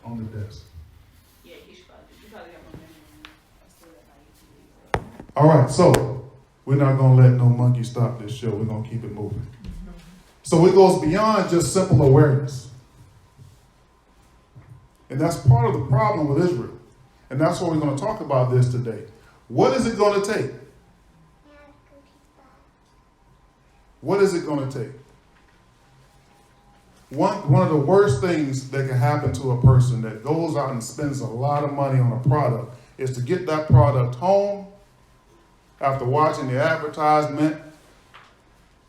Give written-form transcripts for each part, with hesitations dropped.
on the desk. Yeah, you probably got one there. All right, so we're not going to let no monkey stop this show. We're going to keep it moving. So it goes beyond just simple awareness. And that's part of the problem with Israel. And that's why we're going to talk about this today. What is it going to take? What is it going to take? One of the worst things that can happen to a person that goes out and spends a lot of money on a product is to get that product home after watching the advertisement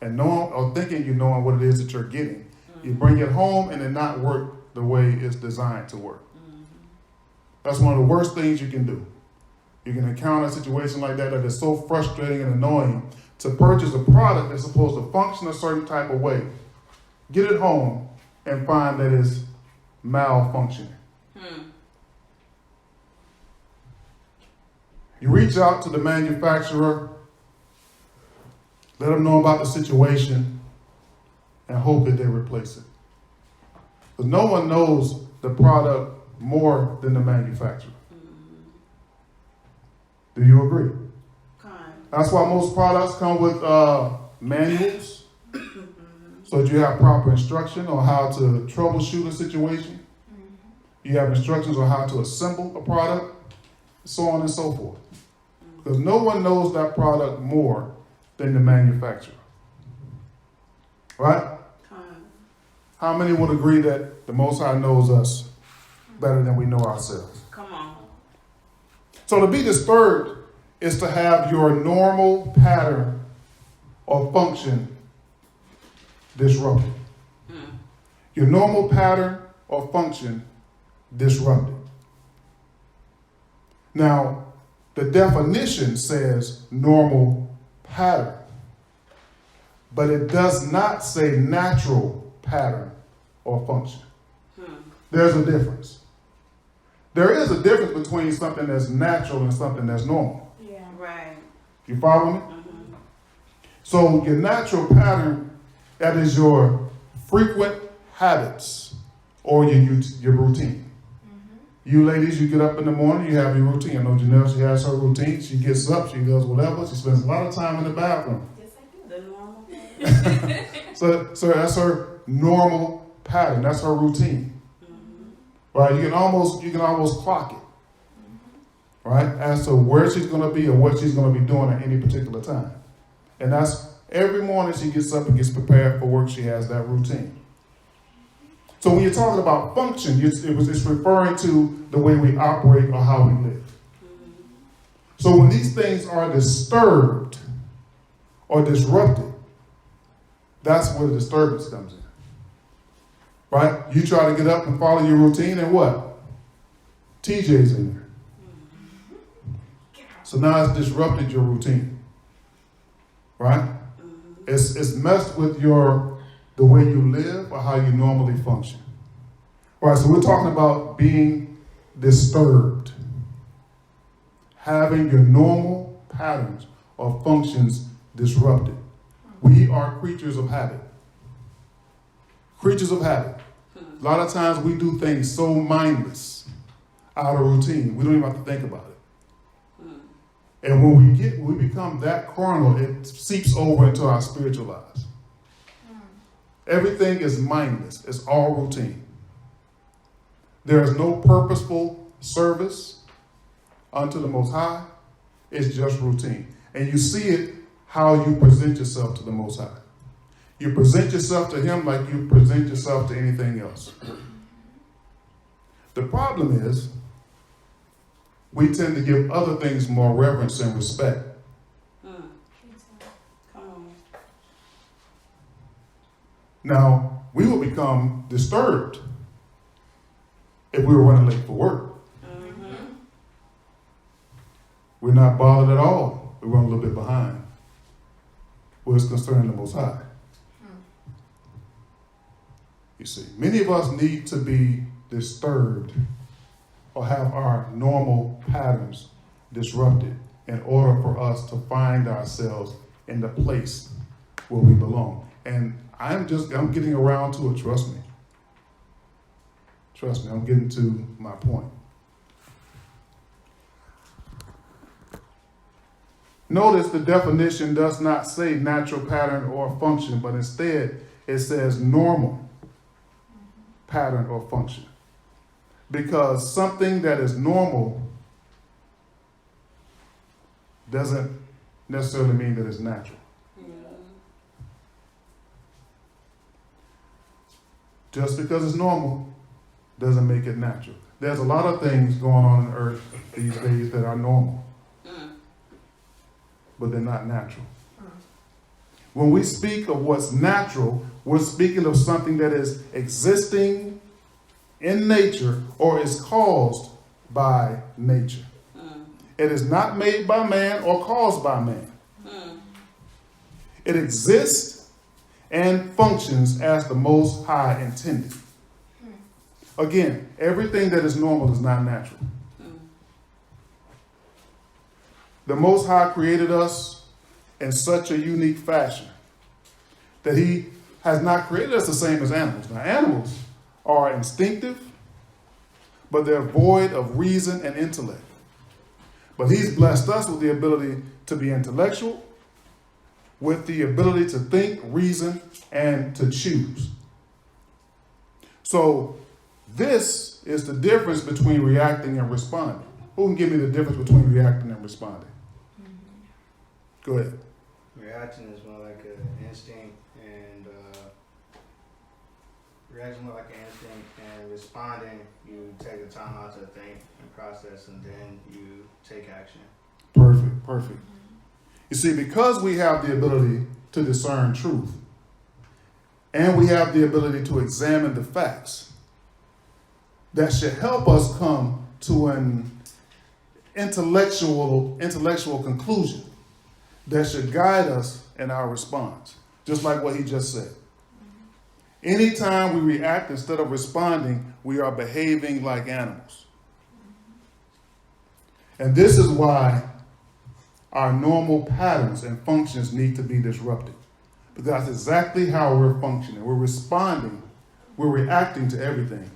and knowing or thinking you knowing what it is that you're getting. Mm-hmm. You bring it home and it not work the way it's designed to work. Mm-hmm. That's one of the worst things you can do. You can encounter a situation like that is so frustrating and annoying to purchase a product that's supposed to function a certain type of way. Get it home and find that it's malfunctioning. You reach out to the manufacturer, let them know about the situation, and hope that they replace it. Because no one knows the product more than the manufacturer. Do you agree? That's why most products come with manuals, so that you have proper instruction on how to troubleshoot a situation. You have instructions on how to assemble a product, so on and so forth. Because no one knows that product more than the manufacturer. Right? How many would agree that the Most High knows us better than we know ourselves? Come on. So to be disturbed is to have your normal pattern or function disrupted. Your normal pattern or function disrupted. Now, the definition says normal pattern, but it does not say natural pattern or function. There's a difference. There is a difference between something that's natural and something that's normal. Yeah, right. You follow me? Mm-hmm. So your natural pattern, that is your frequent habits or your routine. You ladies, you get up in the morning, you have your routine. I know Janelle, she has her routine. She gets up, she does whatever. She spends a lot of time in the bathroom. Yes, I do. The normal. So that's her normal pattern. That's her routine. Right? You can almost clock it. Right? As to where she's going to be or what she's going to be doing at any particular time. And that's every morning she gets up and gets prepared for work, she has that routine. So when you're talking about function, it's referring to the way we operate or how we live. So when these things are disturbed or disrupted, that's where the disturbance comes in. Right? You try to get up and follow your routine and what? TJ's in there. So now it's disrupted your routine. Right? It's messed with the way you live or how you normally function. All right, so we're talking about being disturbed. Having your normal patterns or functions disrupted. We are creatures of habit. Creatures of habit. A lot of times we do things so mindless, out of routine, we don't even have to think about it. And when we become that carnal, it seeps over into our spiritual lives. Everything is mindless. It's all routine. There is no purposeful service unto the Most High. It's just routine. And you see it how you present yourself to the Most High. You present yourself to Him like you present yourself to anything else. The problem is we tend to give other things more reverence and respect. Now, we will become disturbed if we were running late for work. We're not bothered at all. We run a little bit behind. Where it's concerning the Most High. You see, many of us need to be disturbed or have our normal patterns disrupted in order for us to find ourselves in the place where we belong. And I'm getting around to it, trust me. Trust me, I'm getting to my point. Notice the definition does not say natural pattern or function, but instead it says normal pattern or function. Because something that is normal doesn't necessarily mean that it's natural. Just because it's normal doesn't make it natural. There's a lot of things going on in the earth these days that are normal, but they're not natural. When we speak of what's natural, we're speaking of something that is existing in nature or is caused by nature. It is not made by man or caused by man. It exists and functions as the Most High intended. Again, everything that is normal is not natural. The Most High created us in such a unique fashion that He has not created us the same as animals. Now, animals are instinctive, but they're void of reason and intellect. But He's blessed us with the ability to be intellectual, with the ability to think, reason, and to choose. So this is the difference between reacting and responding. Who can give me the difference between reacting and responding? Go ahead. Reaction is more like an instinct, and and responding, you take the time out to think and process, and then you take action. Perfect. You see, because we have the ability to discern truth, and we have the ability to examine the facts, that should help us come to an intellectual conclusion that should guide us in our response, just like what he just said. Anytime we react instead of responding, we are behaving like animals. And this is why our normal patterns and functions need to be disrupted. Because that's exactly how we're functioning. We're responding, we're reacting to everything,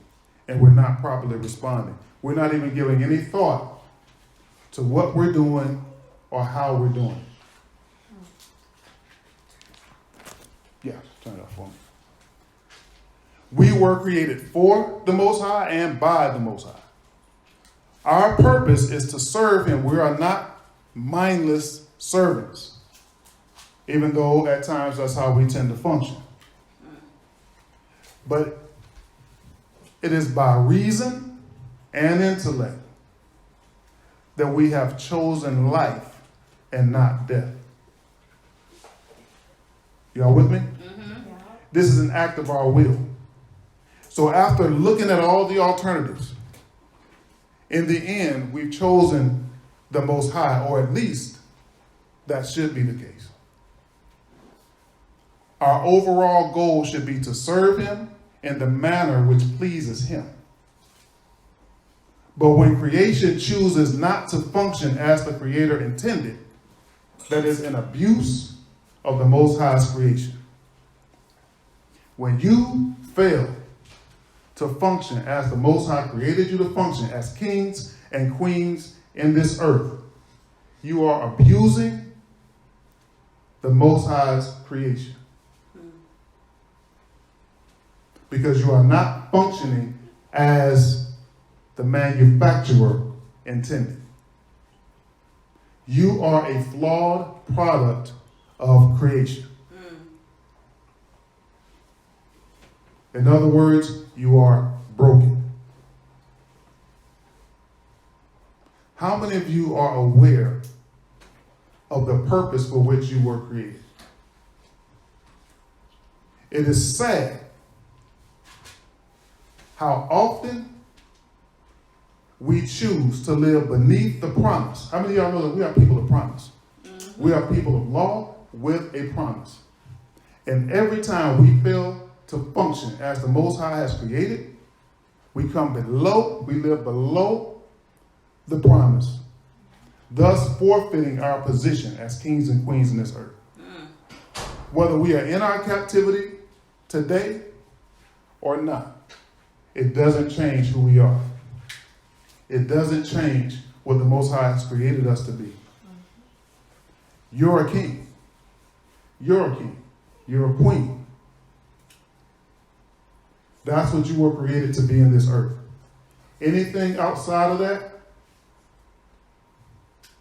and we're not properly responding. We're not even giving any thought to what we're doing or how we're doing it. Yeah, turn it off for me. We were created for the Most High and by the Most High. Our purpose is to serve Him. We are not mindless servants, even though at times that's how we tend to function. But it is by reason and intellect that we have chosen life and not death. Y'all with me? This is an act of our will. So after looking at all the alternatives, in the end, we've chosen the Most High, or at least that should be the case. Our overall goal should be to serve Him in the manner which pleases Him. But when creation chooses not to function as the Creator intended, that is an abuse of the Most High's creation. When you fail to function as the Most High created you to function, as kings and queens in this earth, you are abusing the Most High's creation. Because you are not functioning as the manufacturer intended. You are a flawed product of creation. In other words, you are broken. How many of you are aware of the purpose for which you were created? It is sad how often we choose to live beneath the promise. How many of y'all know that we are people of promise? We are people of law with a promise. And every time we fail to function as the Most High has created, we live below the promise, thus forfeiting our position as kings and queens in this earth. Whether we are in our captivity today or not, it doesn't change who we are. It doesn't change what the Most High has created us to be. You're a king. You're a king. You're a queen. That's what you were created to be in this earth. Anything outside of that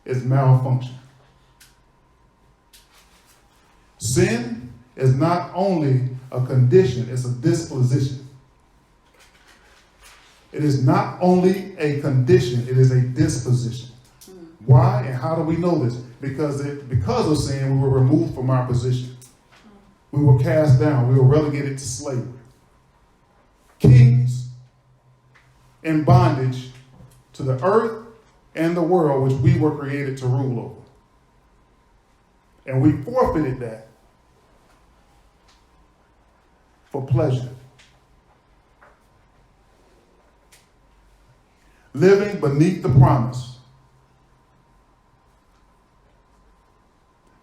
is malfunction. Sin is not only a condition, it's a disposition. It is not only a condition, it is a disposition. Why and how do we know this? Because of sin, we were removed from our position. We were cast down. We were relegated to slavery. Kings in bondage to the earth and the world which we were created to rule over. And we forfeited that for pleasure. Living beneath the promise,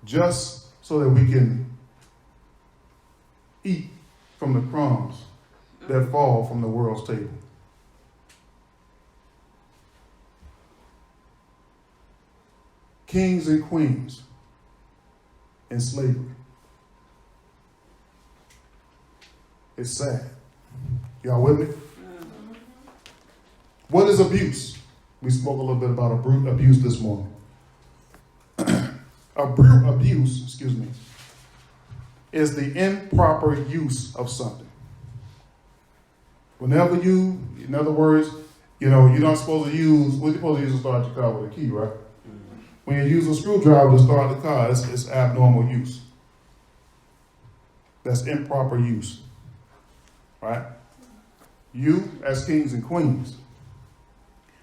just so that we can eat from the crumbs that fall from the world's table. Kings and queens in slavery. It's sad. Y'all with me? What is abuse? We spoke a little bit about abuse this morning. Abuse, is the improper use of something. Whenever you, in other words, you're not supposed to use, what you're supposed to use to start your car with a key, right? When you use a screwdriver to start the car, it's abnormal use. That's improper use, right? You, as kings and queens,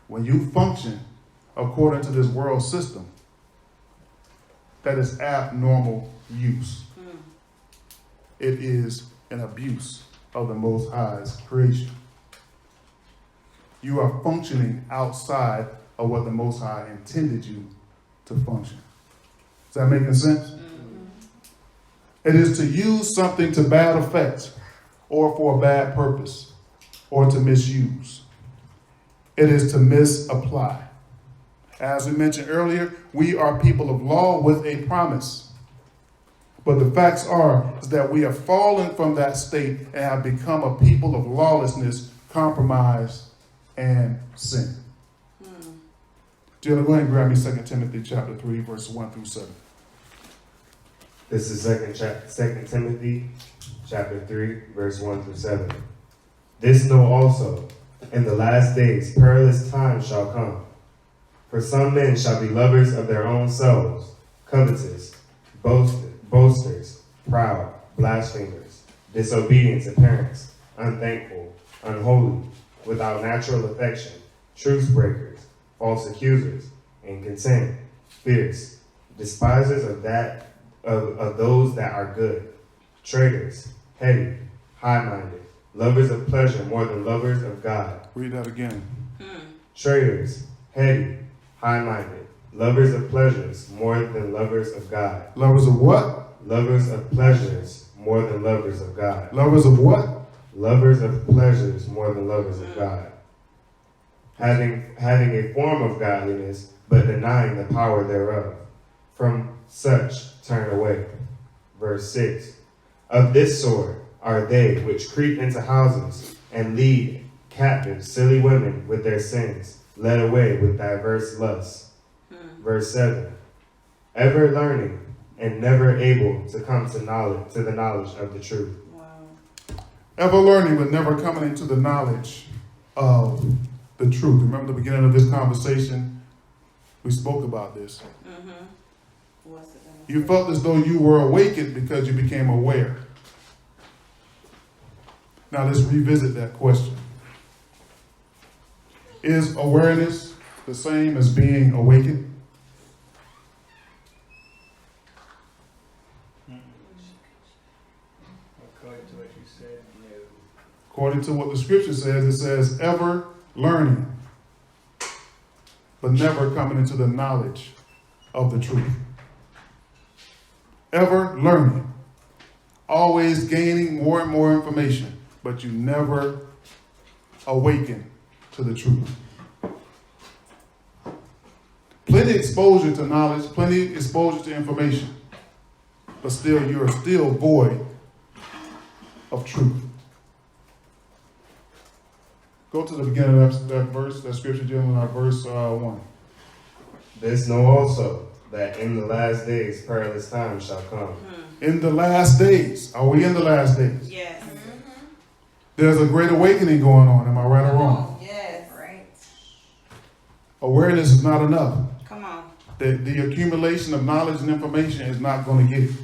when you function according to this world system, that is abnormal use. It is an abuse of the Most High's creation. You are functioning outside of what the Most High intended you to function. Is that making sense? It is to use something to bad effect or for a bad purpose or to misuse. It is to misapply. As we mentioned earlier, we are people of law with a promise. But the facts are is that we have fallen from that state and have become a people of lawlessness, compromise, and sin. Jalen, go ahead and grab me 2 Timothy chapter 3, verse 1 through 7. This is 2 Timothy chapter 3, verse 1 through 7. This know also, in the last days perilous times shall come. For some men shall be lovers of their own selves, covetous, boasters, proud, blasphemers, disobedient to parents, unthankful, unholy, without natural affection, truce breakers, false accusers, incontinent, fierce, despisers of those that are good, traitors, heady, high-minded, lovers of pleasure more than lovers of God. Read that again. Traitors, heady, high-minded, lovers of pleasures more than lovers of God. Lovers of what? Lovers of pleasures more than lovers of God. Lovers of what? Lovers of pleasures more than lovers of God. Having a form of godliness, but denying the power thereof. From such turn away. Verse 6. Of this sort are they which creep into houses and lead captive silly women with their sins, led away with diverse lusts. Verse 7. Ever learning and never able to come to the knowledge of the truth. Ever learning but never coming into the knowledge of the truth. Remember the beginning of this conversation? We spoke about this. You felt as though you were awakened because you became aware. Now let's revisit that question. Is awareness the same as being awakened? According to what you said, no. According to what the scripture says, it says ever learning, but never coming into the knowledge of the truth. Ever learning, always gaining more and more information, but you never awaken to the truth. Plenty exposure to knowledge, plenty exposure to information, but still you're still void of truth. Go to the beginning of that verse, that scripture, gentlemen, verse 1. This know also, that in the last days perilous times shall come. In the last days. Are we in the last days? Yes. There's a great awakening going on. Am I right or wrong? Yes. Right. Awareness is not enough. Come on. The accumulation of knowledge and information is not going to get it.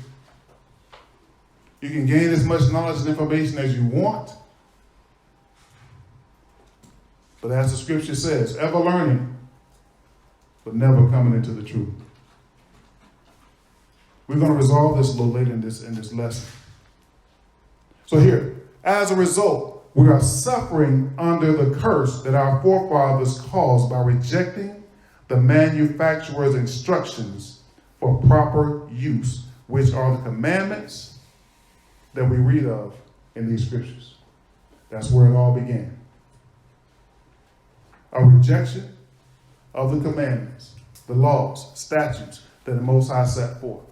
You can gain as much knowledge and information as you want, but as the scripture says, ever learning, but never coming into the truth. We're going to resolve this a little later in this lesson. So here, as a result, we are suffering under the curse that our forefathers caused by rejecting the manufacturer's instructions for proper use, which are the commandments that we read of in these scriptures. That's where it all began. A rejection of the commandments, the laws, statutes that the Most High set forth.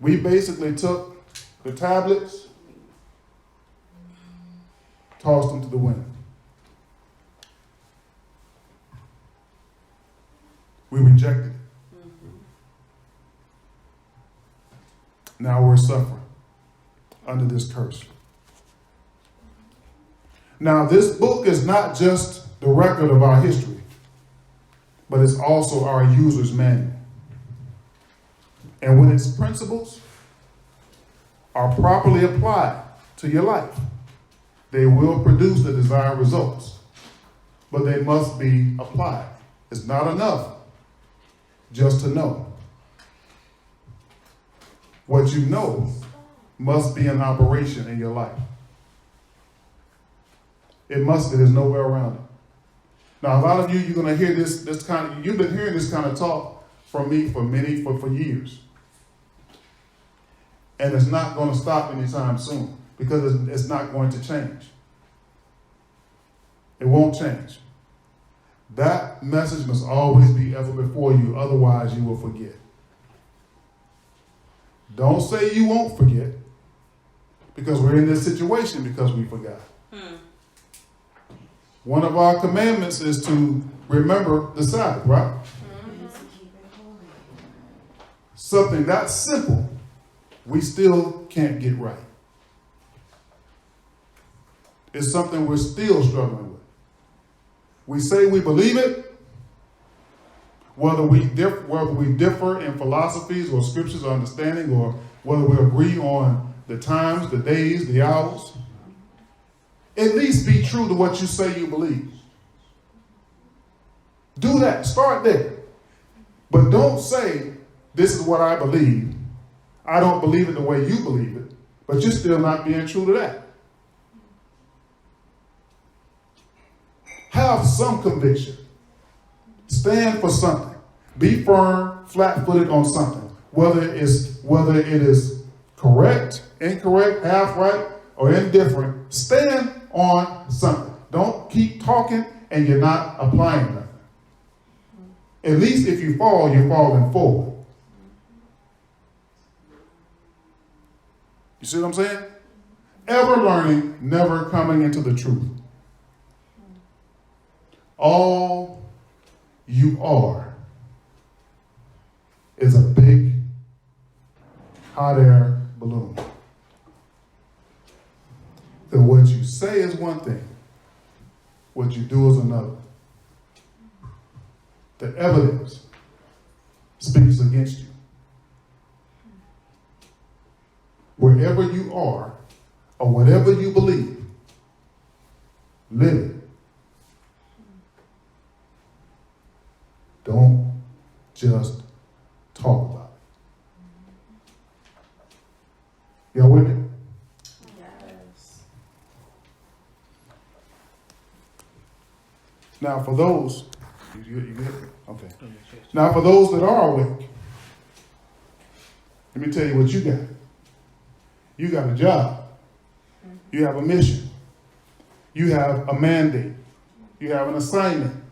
We basically took the tablets, tossed them to the wind. We rejected it. Now we're suffering under this curse. Now, this book is not just the record of our history, but it's also our user's manual. And when its principles are properly applied to your life, they will produce the desired results, but they must be applied. It's not enough just to know. What you know must be in operation in your life. It must be. There's no way around it. Now, a lot of you, you're going to hear this kind of, you've been hearing this kind of talk from me for years. And it's not going to stop anytime soon because it's not going to change. It won't change. That message must always be ever before you, otherwise you will forget. Don't say you won't forget, because we're in this situation because we forgot. One of our commandments is to remember the Sabbath, right? Something that simple, we still can't get right. It's something we're still struggling with. We say we believe it, whether we differ in philosophies or scriptures or understanding, or whether we agree on the times, the days, the hours. At least be true to what you say you believe. Do that. Start there. But don't say, this is what I believe. I don't believe it the way you believe it, but you're still not being true to that. Have some conviction. Stand for something. Be firm, flat-footed on something. Whether it is correct, incorrect, half right, or indifferent, stand on something. Don't keep talking and you're not applying nothing. At least if you fall, you're falling forward. You see what I'm saying? Ever learning, never coming into the truth. All you are is a big hot air balloon. That what you say is one thing, what you do is another. The evidence speaks against you. Wherever you are, or whatever you believe, live it. Don't just talk about it. Y'all with me? Yes. Now for those, you good? Okay. Now for those that are awake, let me tell you what you got. You got a job. You have a mission. You have a mandate. You have an assignment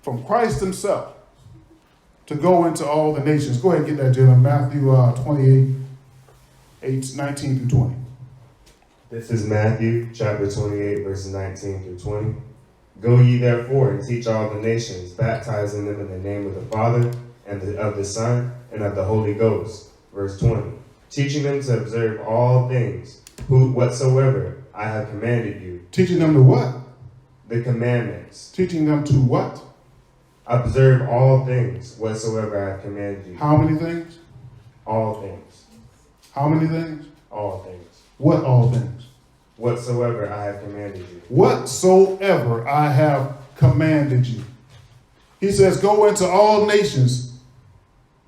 from Christ himself to go into all the nations. Go ahead and get that, Jim. Matthew 28, 19 through 20. This is Matthew chapter 28, verses 19 through 20. Go ye therefore and teach all the nations, baptizing them in the name of the Father, and of the Son, and of the Holy Ghost. Verse 20. Teaching them to observe all things, whatsoever I have commanded you. Teaching them to what? The commandments. Teaching them to what? Observe all things, whatsoever I have commanded you. How many things? All things. How many things? All things. What all things? Whatsoever I have commanded you. Whatsoever I have commanded you. He says, go into all nations,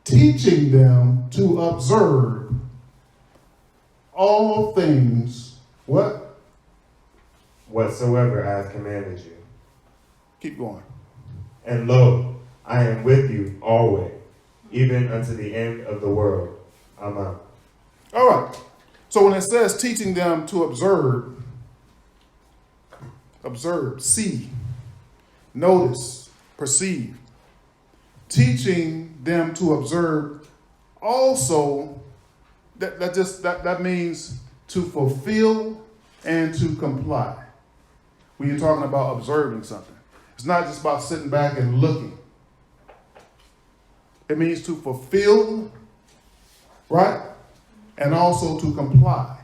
teaching them to observe all things. What? Whatsoever I have commanded you. Keep going. And lo, I am with you always, even unto the end of the world. Amen. All right. So when it says teaching them to observe, see, notice, perceive. Teaching them to observe also, that means to fulfill and to comply. When you're talking about observing something, it's not just about sitting back and looking. It means to fulfill, right? And also to comply.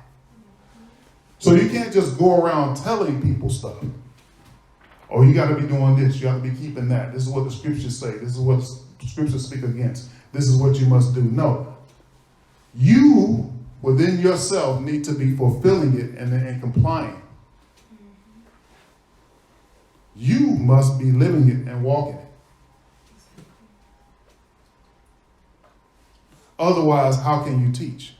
So you can't just go around telling people stuff. Oh, you got to be doing this. You have to be keeping that. This is what the scriptures say. This is what the scriptures speak against. This is what you must do. No. You, within yourself, need to be fulfilling it and complying. You must be living it and walking it. Otherwise, how can you teach?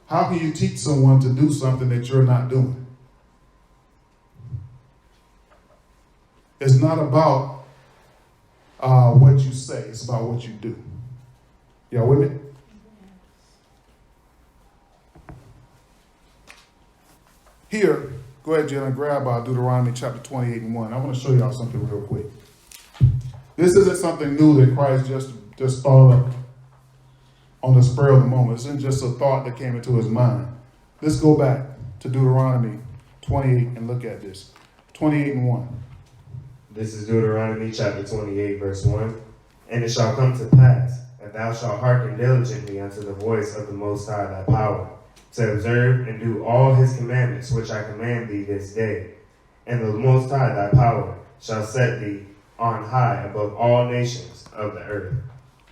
How can you teach someone to do something that you're not doing? It's not about what you say. It's about what you do. Y'all with me? Here, go ahead, Jen, and grab Deuteronomy chapter 28 and 1. I want to show y'all something real quick. This isn't something new that Christ just thought of on the spur of the moment. It's just a thought that came into his mind. Let's go back to Deuteronomy 28 and look at this. 28 and 1. This is Deuteronomy chapter 28, verse 1. And it shall come to pass, that thou shalt hearken diligently unto the voice of the Most High thy power, to observe and do all his commandments which I command thee this day. And the Most High thy power shall set thee on high above all nations of the earth.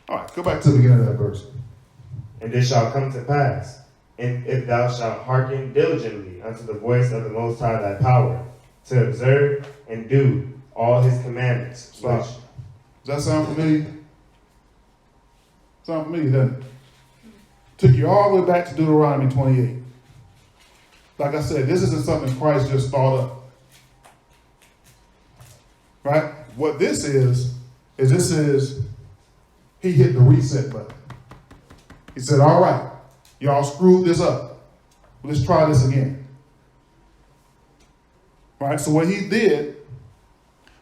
All right, go back to the beginning of that verse. And it shall come to pass, and if thou shalt hearken diligently unto the voice of the Most High thy power, to observe and do all his commandments. Stop. Does that sound familiar? Sound familiar, doesn't it? Took you all the way back to Deuteronomy 28. Like I said, this isn't something Christ just thought up. Right? What this is he hit the reset button. He said, all right, y'all screwed this up. Let's try this again. Right? So what he did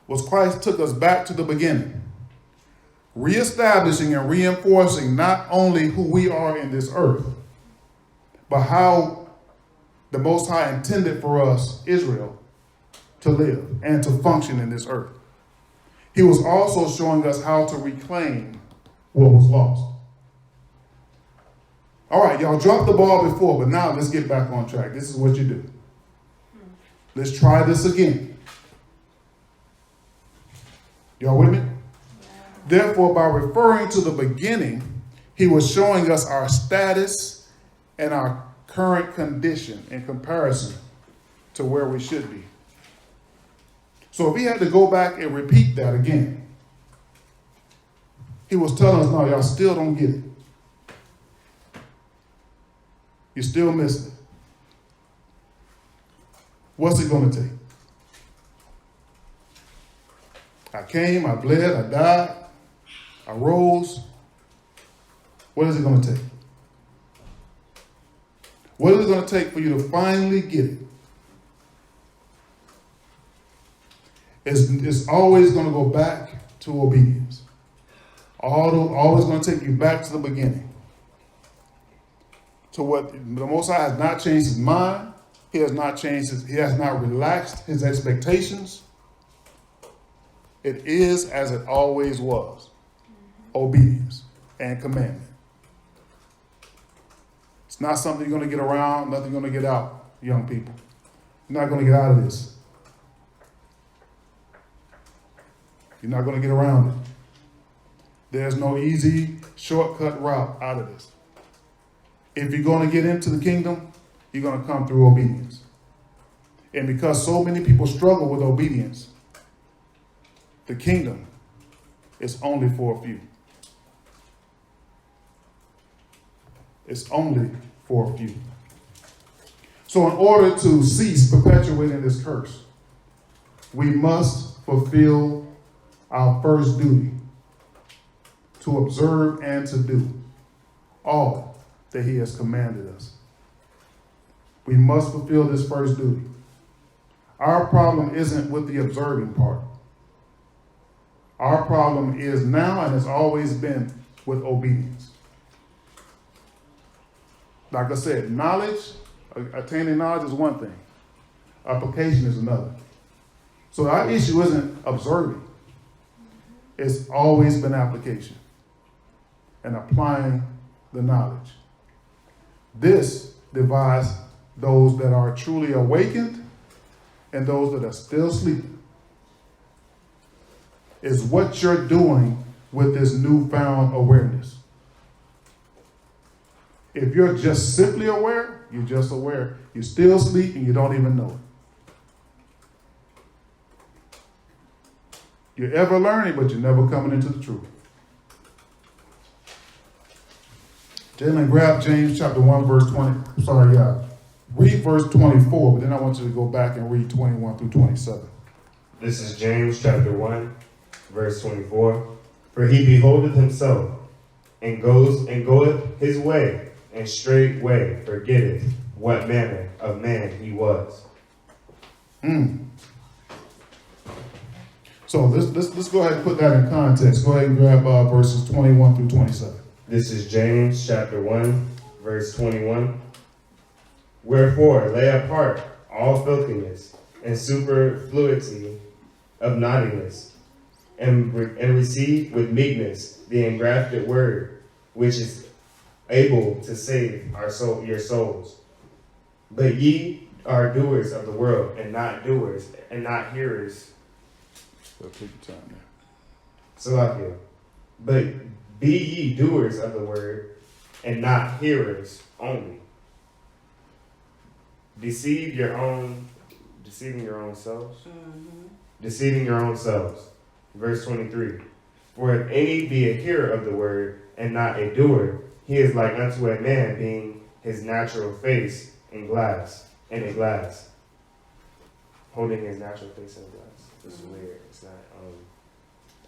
was Christ took us back to the beginning, reestablishing and reinforcing not only who we are in this earth, but how the Most High intended for us, Israel, to live and to function in this earth. He was also showing us how to reclaim what was lost. All right, y'all dropped the ball before, but now let's get back on track. This is what you do. Let's try this again. Y'all with me? Therefore, by referring to the beginning, he was showing us our status and our current condition in comparison to where we should be. So if he had to go back and repeat that again, he was telling us, no, y'all still don't get it. You're still missing it. What's it going to take? I came, I bled, I died, I rose. What is it going to take? What is it going to take for you to finally get it? It's always going to go back to obedience. Always going to take you back to the beginning. To what the Most High has not changed his mind. He has not he has not relaxed his expectations. It is as it always was. Obedience and commandment. It's not something you're going to get around, nothing you're going to get out, young people. You're not going to get out of this. You're not going to get around it. There's no easy, shortcut route out of this. If you're going to get into the kingdom, you're going to come through obedience. And because so many people struggle with obedience, the kingdom is only for a few. It's only for a few. So in order to cease perpetuating this curse, we must fulfill our first duty to observe and to do all that he has commanded us. We must fulfill this first duty. Our problem isn't with the observing part. Our problem is now and has always been with obedience. Like I said, knowledge, attaining knowledge is one thing. Application is another. So our issue isn't observing. It's always been application and applying the knowledge. This divides those that are truly awakened and those that are still sleeping. Is what you're doing with this newfound awareness. If you're just simply aware, you're just aware. You still sleep and you don't even know it. You're ever learning, but you're never coming into the truth. Jalen, grab James chapter 1, verse 20. Read verse 24, but then I want you to go back and read 21 through 27. This is James chapter 1, verse 24. For he beholdeth himself, and goeth his way, and straightway forgetteth what manner of man he was. So let's go ahead and put that in context. Go ahead and grab verses 21 through 27. This is James chapter 1, verse 21. Wherefore lay apart all filthiness and superfluity of naughtiness, and receive with meekness the engrafted word, which is able to save your souls. But ye are doers of the word, and not doers, and not hearers. So take your time there. Salakia. But be ye doers of the word, and not hearers only, deceiving your own selves. Deceiving your own selves. Verse 23. For if any be a hearer of the word, and not a doer, he is like unto a man being his natural face in a glass, holding his natural face in a glass. This is weird. It's not.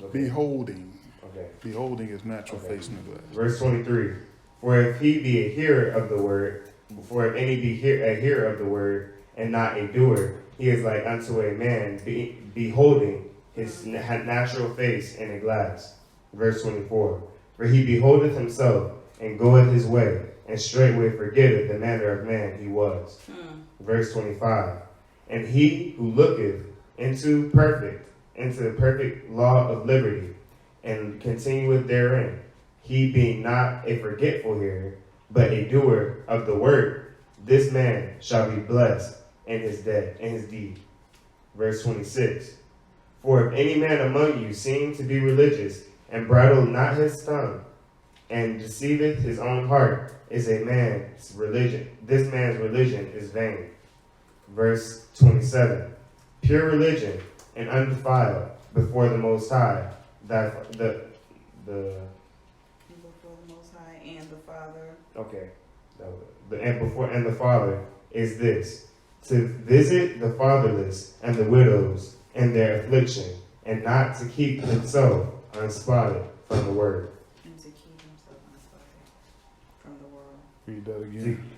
Okay. Beholding. Okay. Beholding his natural face in the glass. Verse 23. For if he be a hearer of the word, for if any be a hearer of the word, and not a doer, he is like unto a man beholding his natural face in a glass. Verse 24. For he beholdeth himself, and goeth his way, and straightway forgetteth the manner of man he was. Verse 25. And he who looketh into the perfect law of liberty, and continueth therein, he being not a forgetful hearer, but a doer of the word, this man shall be blessed in his deed. Verse 26. For if any man among you seem to be religious, and bridle not his tongue, and deceiveth his own heart, is a man's religion. This man's religion is vain. Verse 27. Pure religion and undefiled before the Most High, that the Before the Most High and the Father. Okay. And the Father is this, to visit the fatherless and the widows in their affliction, and not to keep himself unspotted from the word. And to keep himself unspotted from the world. Read that again.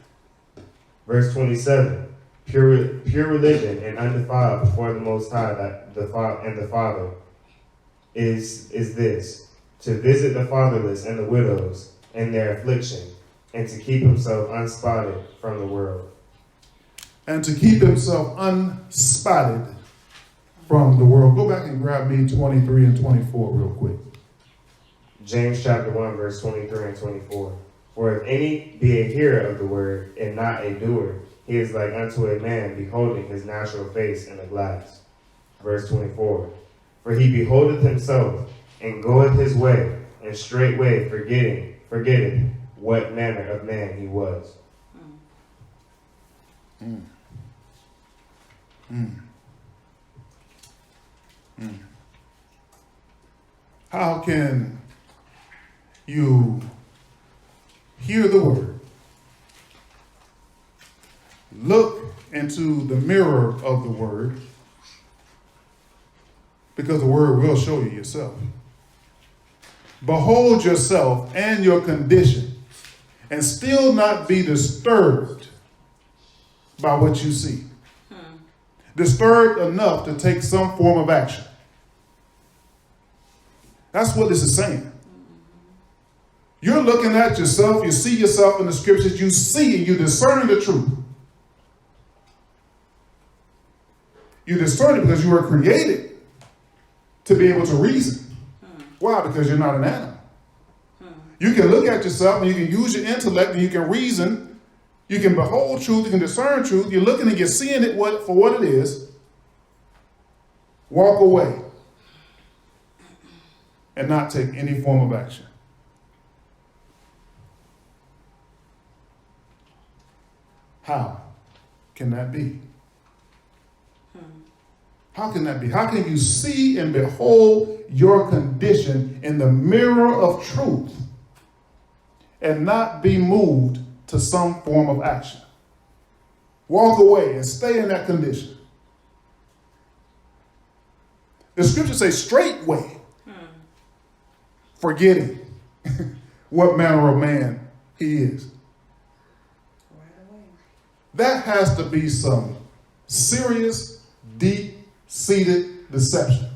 Verse 27. pure religion and undefiled before the Most High, that the Father, is this: to visit the fatherless and the widows in their affliction, and to keep himself unspotted from the world. And to keep himself unspotted from the world. Go back and grab me 23 and 24 real quick. James chapter 1, verse 23 and 24. For if any be a hearer of the word and not a doer, he is like unto a man beholding his natural face in a glass. Verse 24. For he beholdeth himself and goeth his way, and straightway forgetteth what manner of man he was. How can you hear the word, look into the mirror of the word, because the word will show you yourself, behold yourself and your condition, and still not be disturbed by what you see? Disturbed enough to take some form of action. That's what this is saying. You're looking at yourself, you see yourself in the scriptures, you see and you discern the truth. You discern it because you were created to be able to reason. Why? Because you're not an animal. You can look at yourself and you can use your intellect and you can reason. You can behold truth, you can discern truth. You're looking and you're seeing it for what it is. Walk away and not take any form of action. How can that be? How can that be? How can you see and behold your condition in the mirror of truth and not be moved to some form of action? Walk away and stay in that condition. The scriptures say straightway, forgetting what manner of man he is. Right away. That has to be some serious, deep-seated deception.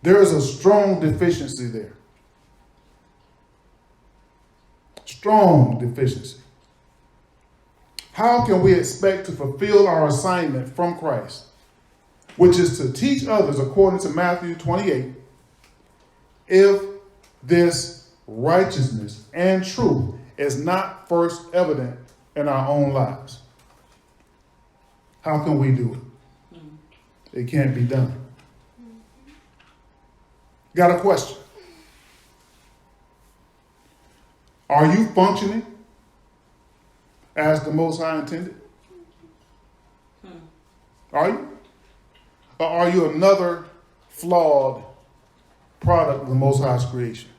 There is a strong deficiency there. Strong deficiency. How can we expect to fulfill our assignment from Christ, which is to teach others according to Matthew 28, if this righteousness and truth is not first evident in our own lives? How can we do it? It can't be done. Got a question? Are you functioning as the Most High intended? Are you? Or are you another flawed product of the Most High's creation?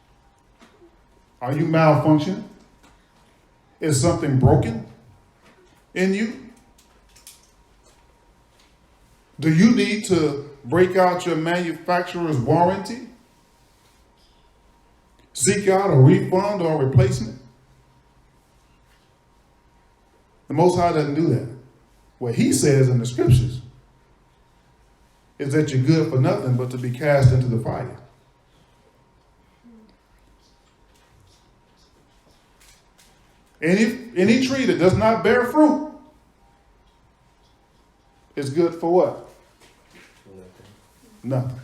Are you malfunctioning? Is something broken in you? Do you need to break out your manufacturer's warranty? Seek out a refund or a replacement? The Most High doesn't do that. What he says in the scriptures is that you're good for nothing but to be cast into the fire. Any tree that does not bear fruit is good for what? Nothing.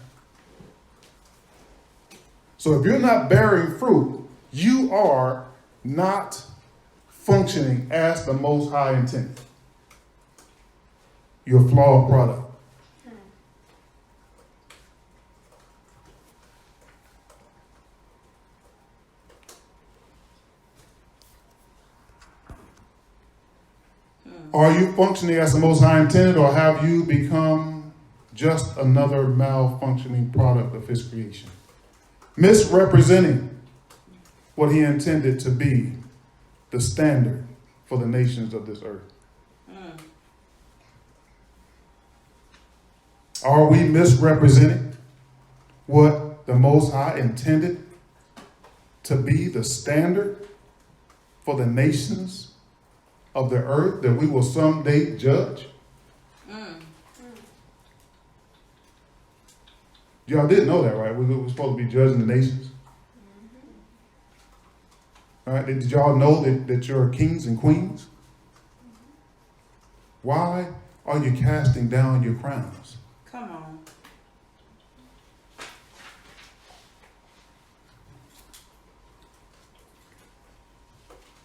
So if you're not bearing fruit, you are not functioning as the Most High intended. You're a flawed product. Are you functioning as the Most High intended, or have you become just another malfunctioning product of his creation, misrepresenting what he intended to be the standard for the nations of this earth? Are we misrepresenting what the Most High intended to be the standard for the nations of the earth that we will someday judge? Y'all didn't know that, right? We're supposed to be judging the nations. All right, did y'all know that you're kings and queens? Why are you casting down your crowns? Come on.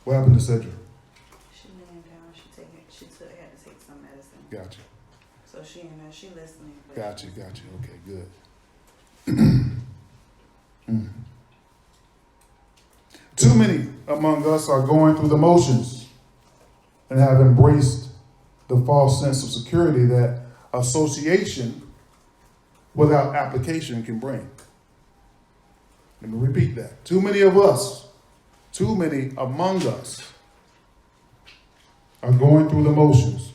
What happened to Cedric? She laying down. She had to take some medicine. Gotcha. So she in there. She listening. But Gotcha. Okay, good. Too many among us are going through the motions and have embraced the false sense of security that association without application can bring. Let me repeat that. Too many of us, too many among us are going through the motions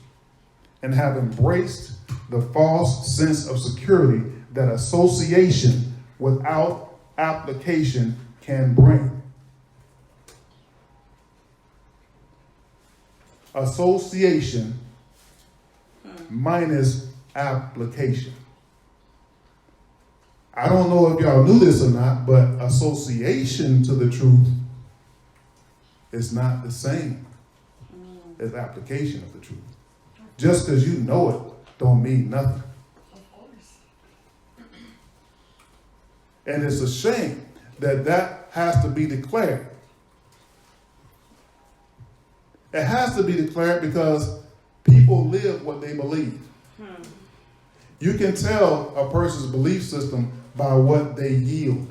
and have embraced the false sense of security that association without application can bring. Association minus application. I don't know if y'all knew this or not, but association to the truth is not the same as application of the truth. Just because you know it don't mean nothing. And it's a shame that has to be declared. It has to be declared because people live what they believe. You can tell a person's belief system by what they yield.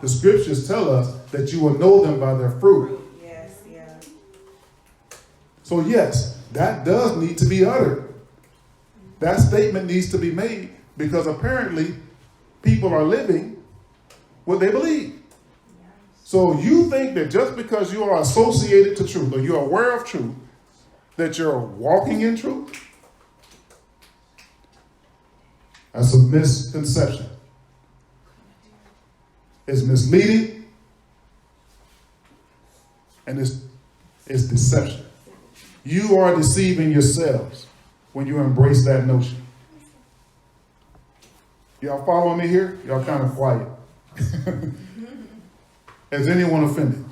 The scriptures tell us that you will know them by their fruit. Yes, yeah. So yes, that does need to be uttered. That statement needs to be made because apparently people are living what they believe. So you think that just because you are associated to truth or you're aware of truth, that you're walking in truth? That's a misconception. It's misleading and it's deception. You are deceiving yourselves when you embrace that notion. Y'all following me here? Y'all kind of quiet. Is anyone offended?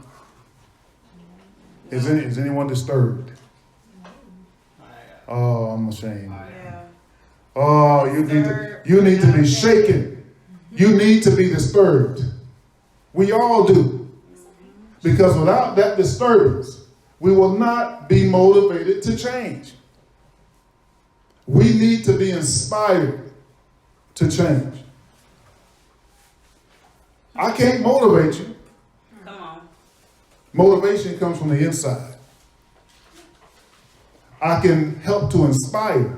Is anyone disturbed? Oh, I'm ashamed. Yeah. Oh, you need to be shaken. You need to be disturbed. We all do. Because without that disturbance, we will not be motivated to change. We need to be inspired to change. I can't motivate you. Come on. Motivation comes from the inside. I can help to inspire,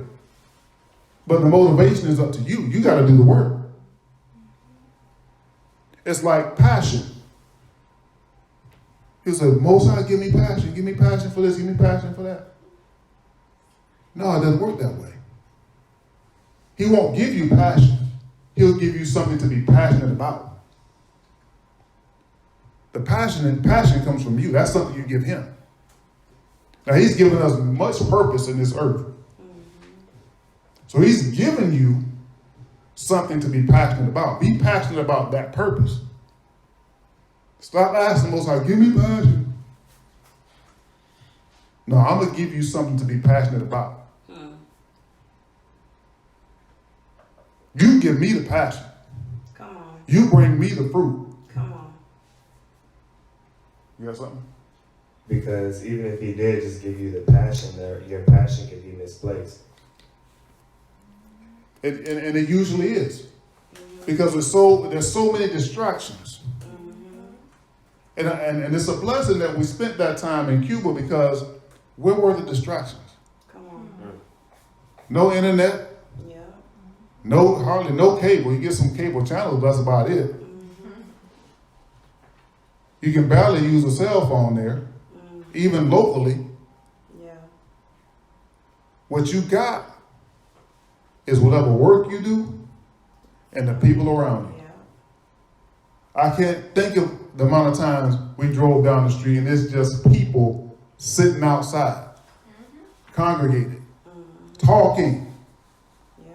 but the motivation is up to you. You got to do the work. It's like passion. He said, Most High, give me passion. Give me passion for this. Give me passion for that. No, it doesn't work that way. He won't give you passion. He'll give you something to be passionate about. The passion comes from you. That's something you give him. Now, he's given us much purpose in this earth. So he's given you something to be passionate about. Be passionate about that purpose. Stop asking Most High, give me passion. No, I'm going to give you something to be passionate about. You give me the passion. Come on. You bring me the fruit. Come on. You got something? Because even if he did just give you the passion, your passion could be misplaced. And it usually is. Because there's so many distractions. And it's a blessing that we spent that time in Cuba because where were the distractions? Come on. No internet. Yeah. Hardly no cable. You get some cable channels, that's about it. You can barely use a cell phone there, even locally. Yeah. What you got is whatever work you do and the people around you. Yeah. I can't think of the amount of times we drove down the street and it's just people sitting outside. congregated, talking. Yeah.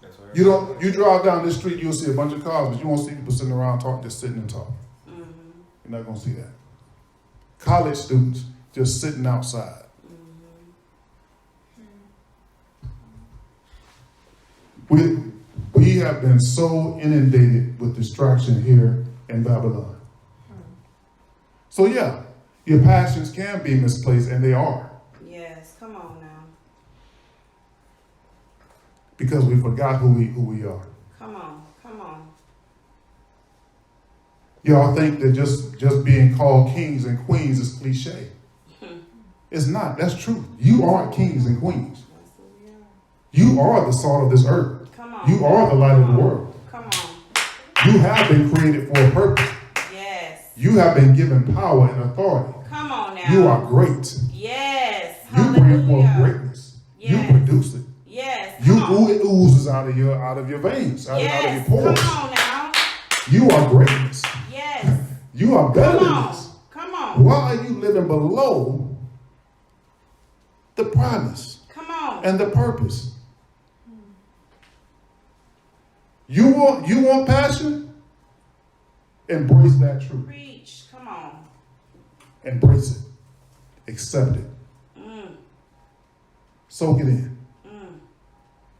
That's what You drive down this street, you'll see a bunch of cars, but you won't see people sitting around talking, just sitting and talking. You're not gonna see that. College students just sitting outside. We have been so inundated with distraction here in Babylon. So yeah, your passions can be misplaced, and they are, Yes, come on now. because we forgot who we are. Come on, come on. Y'all think that just being called kings and queens is cliche. It's not. That's true. You are kings and queens. That's who we are. You are the salt of this earth. Come on. You are the light of the world. Come on. You have been created for a purpose. Yes. You have been given power and authority. Come on now. You are great. Yes. You bring forth Hallelujah. greatness. Yes. You produce it. Yes. You Come on. it oozes out of your veins, out Yes. of your pores. Come on now. You are greatness. Yes. You are better Come than on. this. Come on. Why are you living below the promise Come on. and the purpose? You want passion? Embrace that truth. Preach. Come on. Embrace it. Accept it. Mm. Soak it in. Mm.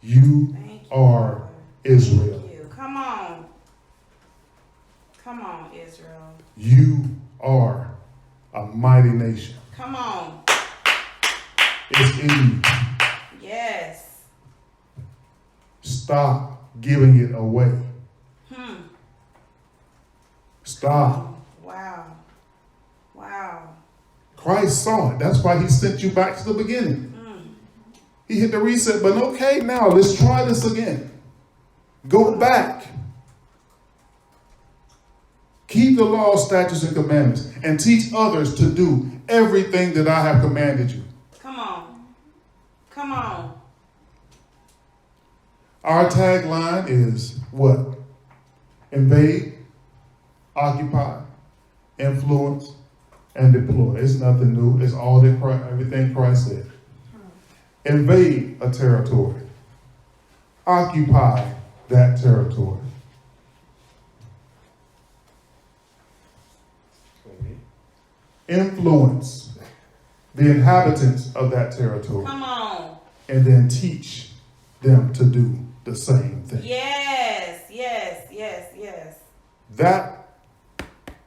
You Thank you. are Lord. Israel. Thank you. Come on. Come on, Israel. You are a mighty nation. Come on. It's in you. Yes. Stop giving it away. Stop. Wow. Wow. Christ saw it. That's why he sent you back to the beginning. He hit the reset button. Okay, now let's try this again. Go back. Keep the law, statutes, and commandments, and teach others to do everything that I have commanded you. Come on. Come on. Our tagline is what? Invade, occupy, influence, and deploy. It's nothing new. It's all that everything Christ said. Invade a territory. Occupy that territory. Influence the inhabitants of that territory. Come on. And then teach them to do the same thing. Yes. Yes. Yes. Yes. That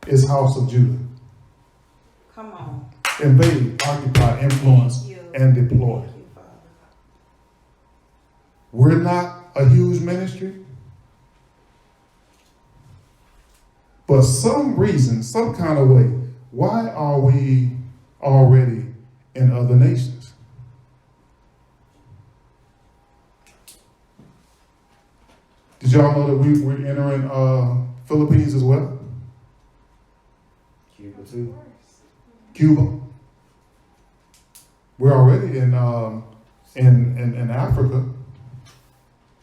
is House of Judah. Come on. Invade, occupy, influence, Thank you. and deploy. Thank you, Father. We're not a huge ministry, but some reason, some kind of way, why are we already in other nations? Did y'all know that we're entering Philippines as well? Cuba too. Cuba. We're already in Africa,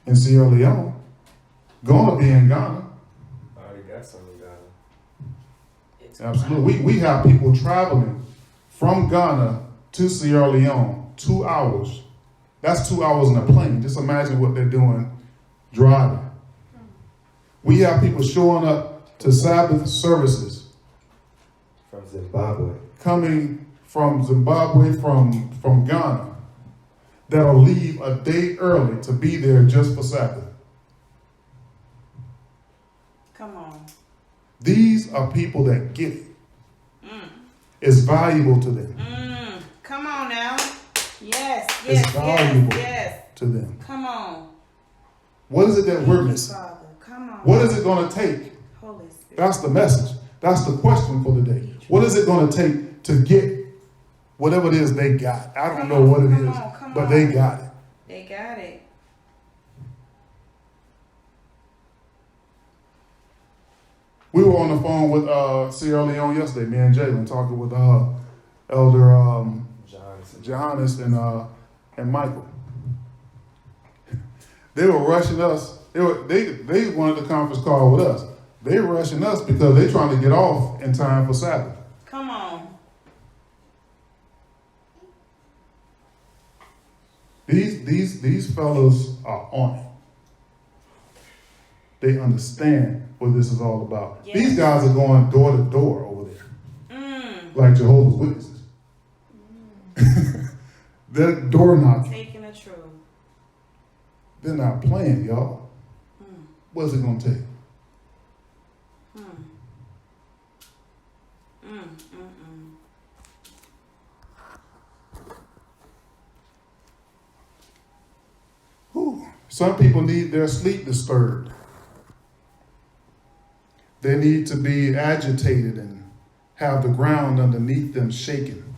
in Sierra Leone. Gonna be in Ghana. I already got some in Ghana. Absolutely. We have people traveling from Ghana to Sierra Leone, 2 hours. That's 2 hours in a plane. Just imagine what they're doing driving. We have people showing up to Sabbath services From Zimbabwe. coming from Zimbabwe, from Ghana, that'll leave a day early to be there just for Sabbath. Come on. These are people that get it. It's valuable to them. Come on now. Yes. It's Yes. valuable Yes. to them. Come on. What is it that we're Thank you, missing? Father. Come on. What is it going to take? Holy Spirit. That's the message. That's the question for the day. What is it going to take to get whatever it is they got? I don't Come know on, what it come is, on, come but on. they got it. They got it. We were on the phone with Sierra Leone yesterday, me and Jalen, talking with Elder Johannes and Michael. They were rushing us. They wanted the conference call with us. They were rushing us because they're trying to get off in time for Sabbath. Come on. These fellows are on it. They understand what this is all about. Yes. These guys are going door to door over there, Mm. like Jehovah's Witnesses. They're door knocking. Taking the truth. They're not playing, y'all. Mm. What's it gonna take? Mm. Mm. Mm. Whew. Some people need their sleep disturbed. They need to be agitated and have the ground underneath them shaking.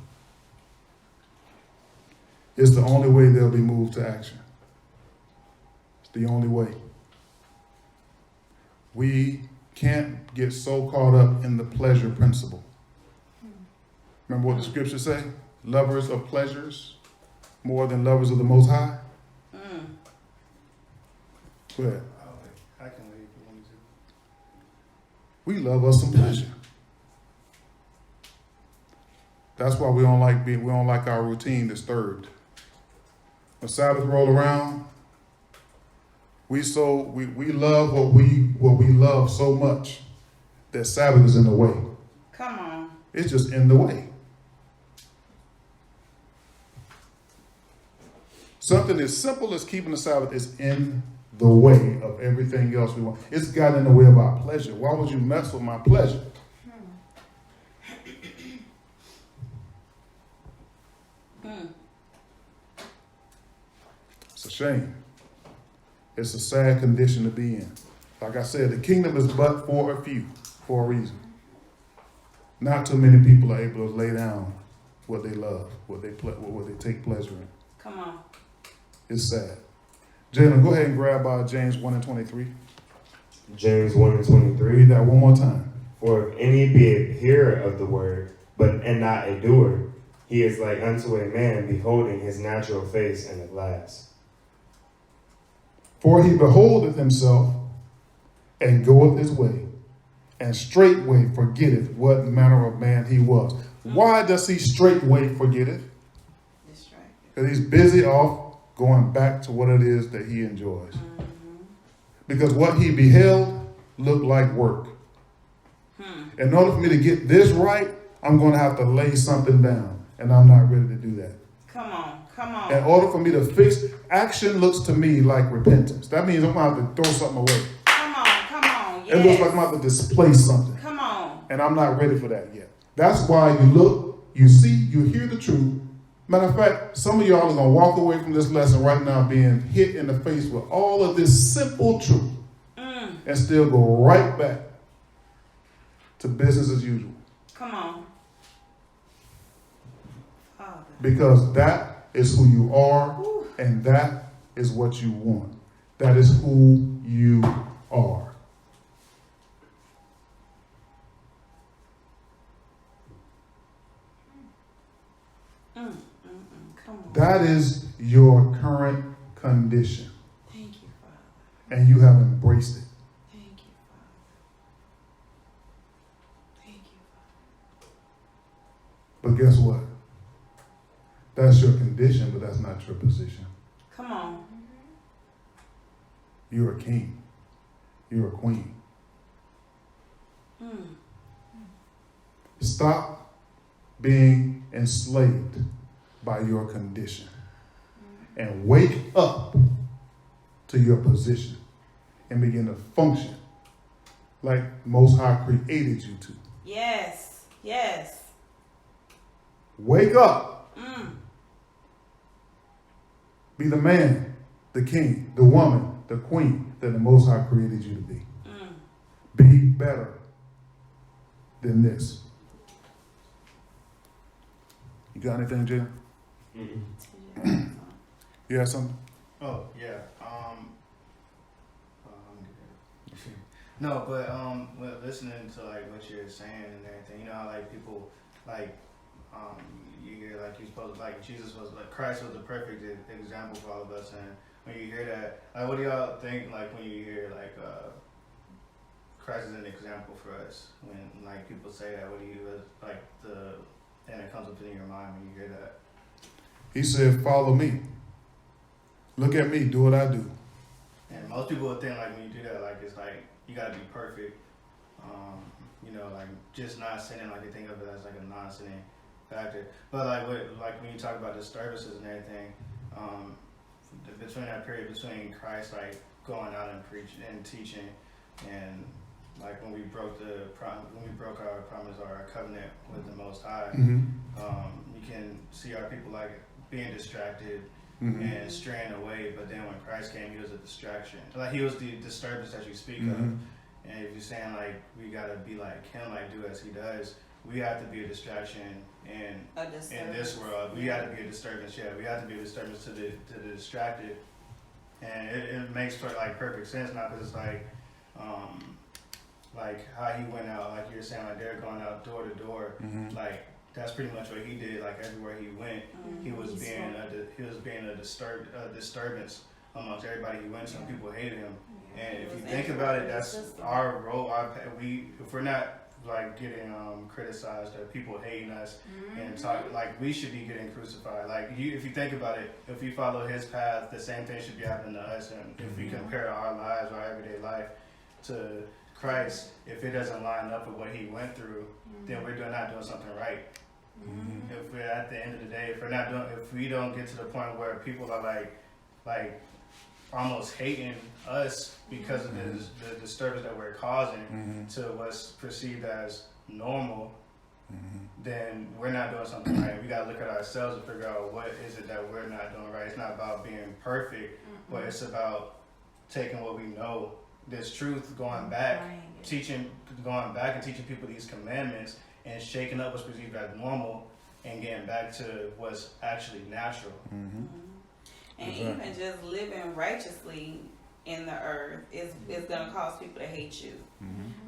It's the only way they'll be moved to action. It's the only way. We can't get so caught up in the pleasure principle. Remember what the scriptures say? Lovers of pleasures more than lovers of the Most High. Mm. Go ahead. I can wait if you want me to. We love us some pleasure. That's why we don't like our routine disturbed. When Sabbath roll around, we love what we love so much that Sabbath is in the way. Come on. It's just in the way. Something as simple as keeping the Sabbath is in the way of everything else we want. It's got in the way of our pleasure. Why would you mess with my pleasure? Mm. It's a shame. It's a sad condition to be in. Like I said, the kingdom is but for a few, for a reason. Not too many people are able to lay down what they love, what they take pleasure in. Come on. It's sad. Jalen, go ahead and grab James 1 and 23. James 1 and 23. Read that one more time. For if any be a hearer of the word, and not a doer, he is like unto a man beholding his natural face in a glass. For he beholdeth himself and goeth his way, and straightway forgetteth what manner of man he was. Why does he straightway forget it? Distracted. Because he's busy off going back to what it is that he enjoys. Mm-hmm. Because what he beheld looked like work. In order for me to get this right, I'm going to have to lay something down, and I'm not ready to do that. Come on. Come on. In order for me to fix, action looks to me like repentance. That means I'm going to have to throw something away. Come on. Come on. Yes. It looks like I'm going to have to displace something, Come on. and I'm not ready for that yet. That's why you look, you see, you hear the truth. Matter of fact, some of y'all are going to walk away from this lesson right now being hit in the face with all of this simple truth and still go right back to business as usual. Come on. Father. Because that is who you are, and that is what you want. That is who you are. Come on. That is your current condition, Thank you, Father. and you have embraced it. Thank you, Father. Thank you, Father. But guess what? That's your condition, but that's not your position. Come on. You're a king. You're a queen. Stop being enslaved by your condition and wake up to your position and begin to function like Most High created you to. Yes. Yes. Wake up. Be the man, the king, the woman, the queen that the Most High created you to be. Be better than this. You got anything, Jay? You have something? Oh yeah. No, but well, listening to like what you're saying and everything, you know how like people like you hear like you're supposed to, like Jesus was like Christ was the perfect example for all of us, and when you hear that, like what do y'all think like when you hear like Christ is an example for us? When like people say that, what do you like and it comes up in your mind when you hear that? He said, follow me. Look at me, do what I do. And most people would think like when you do that, like it's like you gotta be perfect. You know, like just not sinning, like they think of it as like a non-sinning factor. But like when you talk about disturbances and everything, between that period between Christ like going out and preaching and teaching, and like when we broke our promise or our covenant with the Most High, you can see our people like being distracted and straying away. But then when Christ came, he was a distraction. Like he was the disturbance that you speak of. And if you're saying like we gotta be like him, like do as he does, we have to be a distraction in this world. We have to be a disturbance. Yeah, we have to be a disturbance to the distracted. And it makes like perfect sense now, because it's like how he went out, like you're saying, like they're going out door to door, like that's pretty much what he did. Like everywhere he went, he was being a disturbance amongst everybody he went to. Some people hated him, and if you think about it, that's our role. If we're not like getting criticized or people hating us and talk, like we should be getting crucified. Like if you think about it, if we follow his path, the same thing should be happening to us. And if we compare our lives, our everyday life to Christ, if it doesn't line up with what he went through, then we're not doing something right. If we're at the end of the day, if we don't get to the point where people are like almost hating us because of the disturbance that we're causing to what's perceived as normal, then we're not doing something right. We got to look at ourselves and figure out what is it that we're not doing right. It's not about being perfect, but it's about taking what we know, this truth, going back and teaching people these commandments and shaking up what's perceived as normal and getting back to what's actually natural. And even just living righteously in the earth is going to cause people to hate you.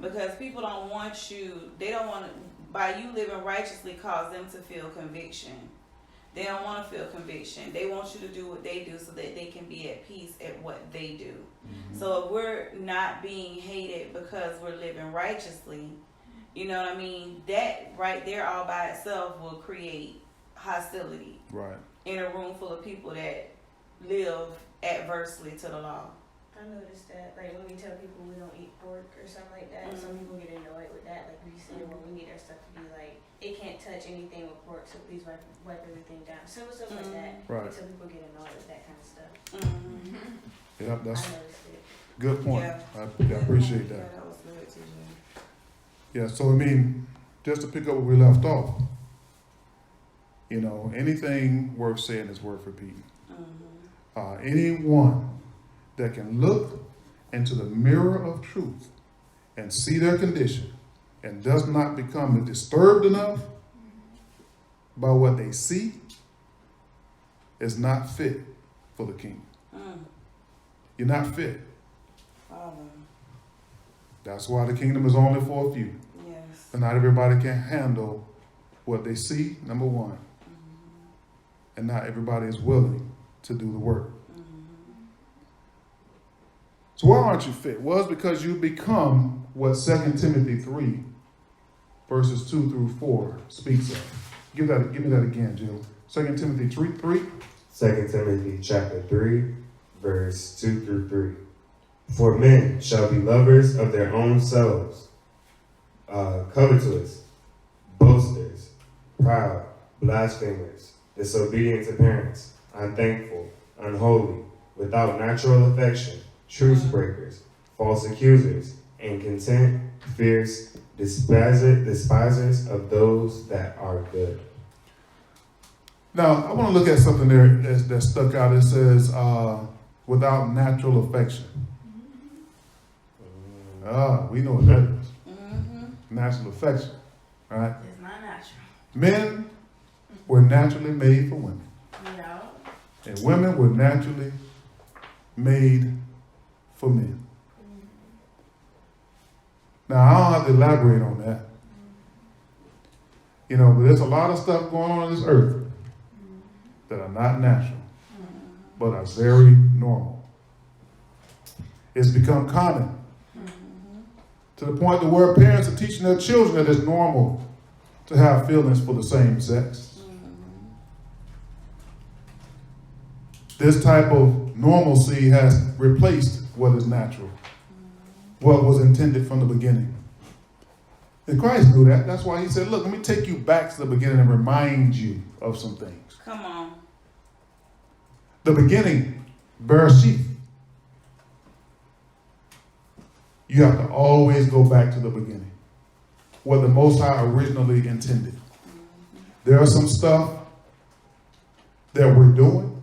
Because people don't want you, they don't want to, by you living righteously, cause them to feel conviction. They don't want to feel conviction. They want you to do what they do so that they can be at peace at what they do. So if we're not being hated because we're living righteously, you know what I mean? That right there all by itself will create hostility. Right. In a room full of people that live adversely to the law. I noticed that, like when we tell people we don't eat pork or something like that, some people get annoyed with that. Like we said, when we need our stuff to be like, it can't touch anything with pork, so please wipe everything down. Simple stuff like that. Right. So people get annoyed with that kind of stuff. Yep, that's I noticed it. good point. Yeah. I appreciate that. Yeah, that was good, TJ. Yeah, so I mean, just to pick up where we left off, you know, anything worth saying is worth repeating. Anyone that can look into the mirror of truth and see their condition and does not become disturbed enough by what they see is not fit for the kingdom. You're not fit. That's why the kingdom is only for a few. Yes. And not everybody can handle what they see, number one. And not everybody is willing to do the work. So why aren't you fit? Well, it's because you become what 2 Timothy 3, verses 2 through 4 speaks of. Give me that again, Jill. 2 Timothy 3. 2 Timothy chapter 3, verse 2 through 3. For men shall be lovers of their own selves, covetous, boasters, proud, blasphemers, disobedient to parents, unthankful, unholy, without natural affection, truce breakers, false accusers, incontent, fierce, despisers of those that are good. Now, I want to look at something there that stuck out. It says, without natural affection. We know what that is. Natural affection, right? It's not natural. Men were naturally made for women. No. And women were naturally made for men. Now, I don't have to elaborate on that. You know, but there's a lot of stuff going on this earth that are not natural, but are very normal. It's become common to the point to where parents are teaching their children that it's normal to have feelings for the same sex. This type of normalcy has replaced what is natural, what was intended from the beginning. And Christ knew that. That's why he said, look, let me take you back to the beginning and remind you of some things. Come on. The beginning, Bereshith. You have to always go back to the beginning, what the Most High originally intended. There are some stuff that we're doing,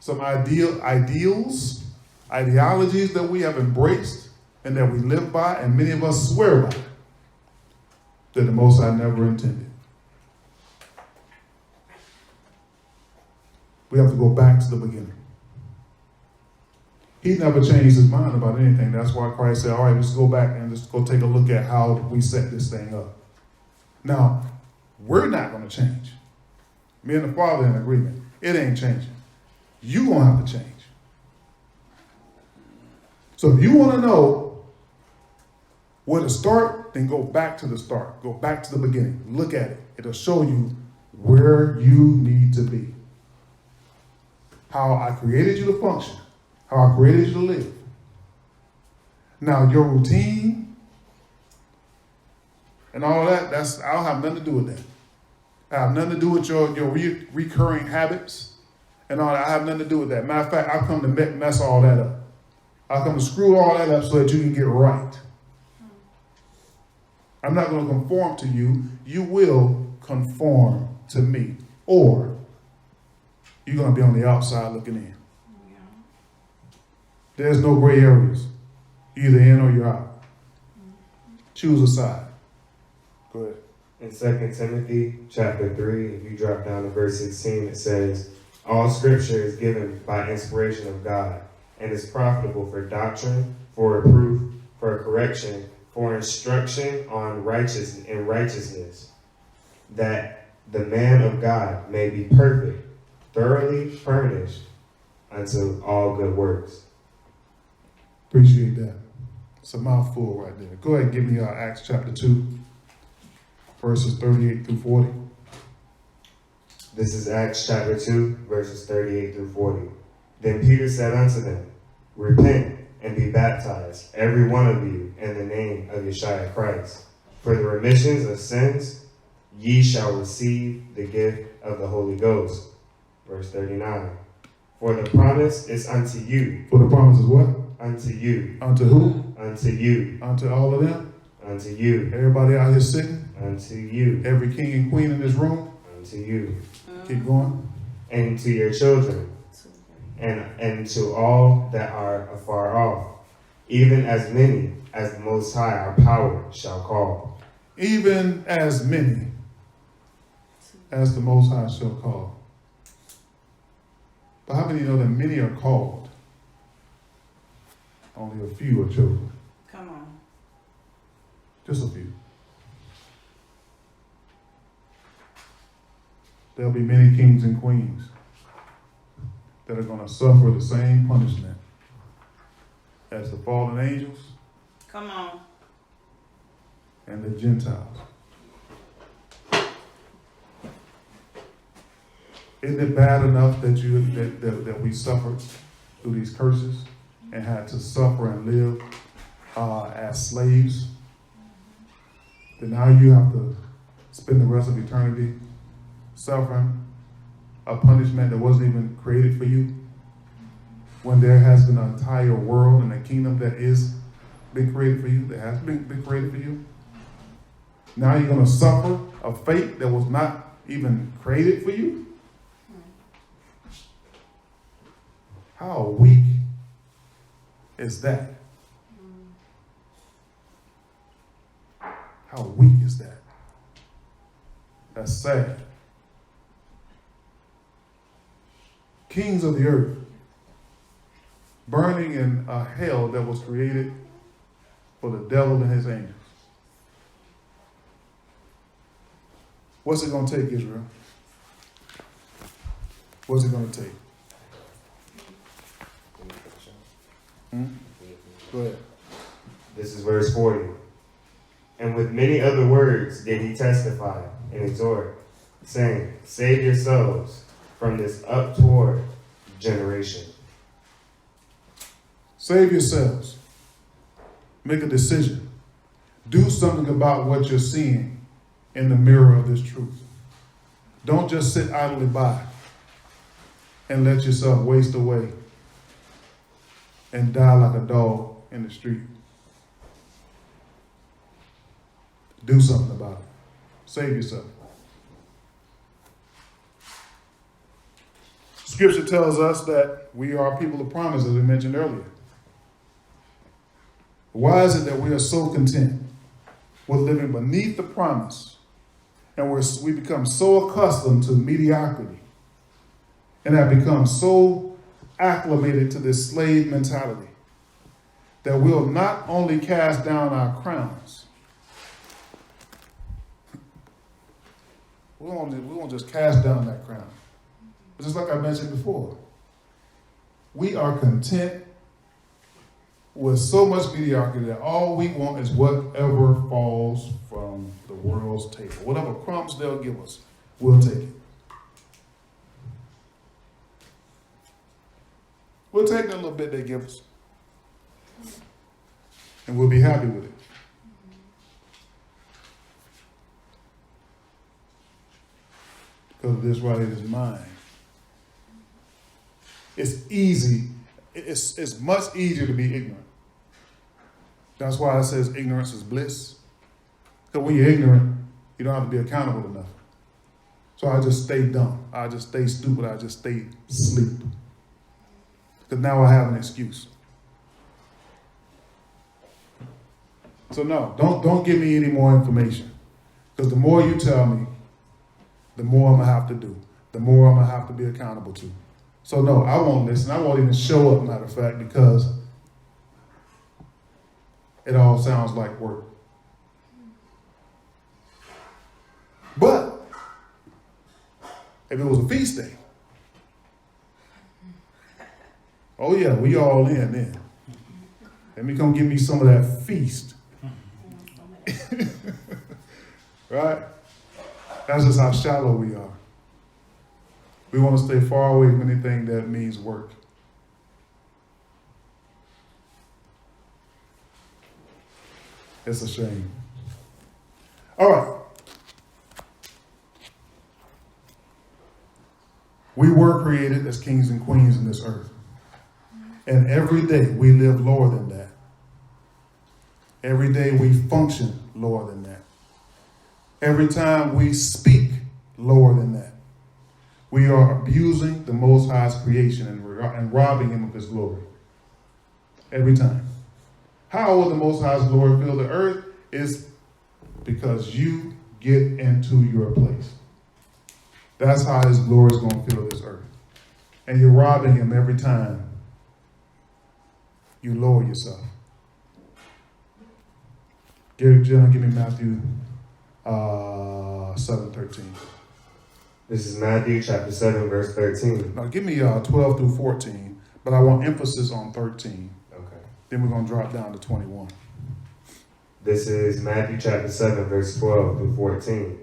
some ideals, ideologies that we have embraced and that we live by, and many of us swear by, that the Most High never intended. We have to go back to the beginning. He never changed his mind about anything. That's why Christ said, all right, let's go back and let's go take a look at how we set this thing up. Now, we're not going to change. Me and the Father in agreement. It ain't changing. You're going to have to change. So if you want to know where to start, then go back to the start. Go back to the beginning. Look at it. It'll show you where you need to be. How I created you to function. How I created you to live. Now, your routine and all of that, I don't have nothing to do with that. I have nothing to do with your recurring habits and all that. I have nothing to do with that. Matter of fact, I come to mess all that up. I come to screw all that up so that you can get right. I'm not going to conform to you. You will conform to me. Or you're going to be on the outside looking in. There's no gray areas. You're either in or you're out. Choose a side. Go ahead. In 2 Timothy chapter 3, if you drop down to verse 16, it says, all scripture is given by inspiration of God and is profitable for doctrine, for reproof, for correction, for instruction in righteousness, that the man of God may be perfect, thoroughly furnished unto all good works. Appreciate that. It's a mouthful right there. Go ahead and give me Acts chapter 2, verses 38 through 40. This is Acts chapter 2, verses 38 through 40. Then Peter said unto them, repent and be baptized, every one of you, in the name of Yeshua Christ, for the remissions of sins. Ye shall receive the gift of the Holy Ghost. Verse 39. For the promise is unto you. For the promise is what? Unto you. Unto who? Unto you. Unto all of them? Unto you. Everybody out here sitting? Unto you. Every king and queen in this room? Unto you. Keep going. And to your children. And to all that are afar off, even as many as the Most High our power shall call. Even as many as the Most High shall call. But how many know that many are called? Only a few are chosen. Come on. Just a few. There'll be many kings and queens that are going to suffer the same punishment as the fallen angels Come on. and the Gentiles. Isn't it bad enough that we suffered through these curses and had to suffer and live as slaves? Then now you have to spend the rest of eternity suffering a punishment that wasn't even created for you, when there has been an entire world and a kingdom that is been created for you, that has been created for you. Now you're going to suffer a fate that was not even created for you. How weak is that? How weak is that? That's sad. Kings of the earth, burning in a hell that was created for the devil and his angels. What's it going to take, Israel? What's it going to take? Go ahead. This is verse 40. And with many other words did he testify and exhort, saying, save yourselves from this untoward generation. Save yourselves. Make a decision. Do something about what you're seeing in the mirror of this truth. Don't just sit idly by and let yourself waste away and die like a dog in the street. Do something about it. Save yourself. Scripture tells us that we are people of promise, as we mentioned earlier. Why is it that we are so content with living beneath the promise and we become so accustomed to mediocrity and have become so acclimated to this slave mentality that we'll not only cast down our crowns, we won't just cast down that crown. But just like I mentioned before, we are content with so much mediocrity that all we want is whatever falls from the world's table. Whatever crumbs they'll give us, we'll take it. We'll take that little bit they give us. And we'll be happy with it. Because this right here is mine. It's easy. It's much easier to be ignorant. That's why it says ignorance is bliss. Because when you're ignorant, you don't have to be accountable to nothing. So I just stay dumb. I just stay stupid. I just stay asleep. Because now I have an excuse. So no, don't give me any more information. Because the more you tell me, the more I'm going to have to do. The more I'm going to have to be accountable to. So no, I won't listen. I won't even show up, matter of fact, because it all sounds like work. But if it was a feast day, oh yeah, we all in then. Let me come give me some of that feast. Right? That's just how shallow we are. We want to stay far away from anything that means work. It's a shame. All right. We were created as kings and queens in this earth. And every day we live lower than that. Every day we function lower than that. Every time we speak lower than that. We are abusing the Most High's creation and robbing him of his glory. Every time. How will the Most High's glory fill the earth? Is because you get into your place. That's how his glory is going to fill this earth. And you're robbing him every time you lower yourself. Give me Matthew 7:13. This is Matthew chapter 7, verse 13. Now give me 12 through 14, but I want emphasis on 13. Okay. Then we're going to drop down to 21. This is Matthew chapter 7, verse 12 through 14.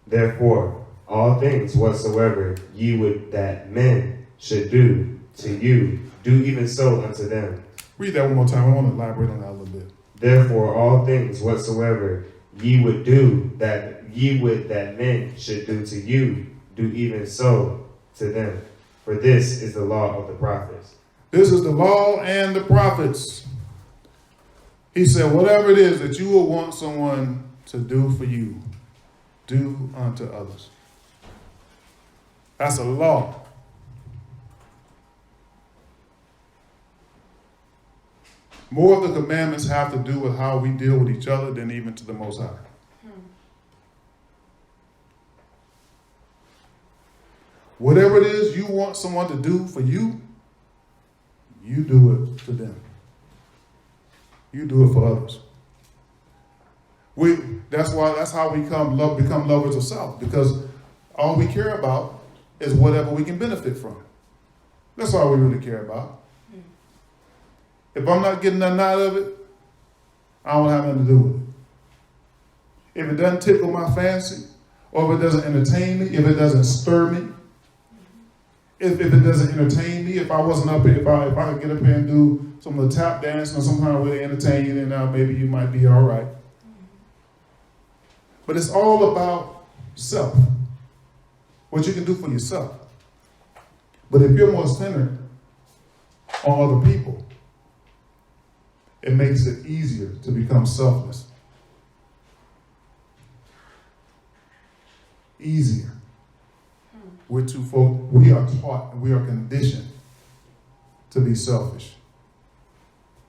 Therefore, all things whatsoever ye would that men should do to you, do even so unto them. Read that one more time. I want to elaborate on that a little bit. Therefore, all things whatsoever ye would that men should do to you, do even so to them. For this is the law of the prophets. This is the law and the prophets. He said, whatever it is that you will want someone to do for you, do unto others. That's a law. More of the commandments have to do with how we deal with each other than even to the Most High. Whatever it is you want someone to do for you, you do it to them. You do it for others. That's how we become lovers of self, because all we care about is whatever we can benefit from. That's all we really care about. If I'm not getting nothing out of it, I don't have nothing to do with it. If it doesn't tickle my fancy, or if it doesn't entertain me, if it doesn't stir me, if it doesn't entertain me, if I wasn't up here, if I could get up here and do some of the tap dancing or some kind of way to entertain you, then maybe you might be all right. But it's all about self, what you can do for yourself. But if you're more centered on other people, it makes it easier to become selfless. Easier. We're too we are taught and we are conditioned to be selfish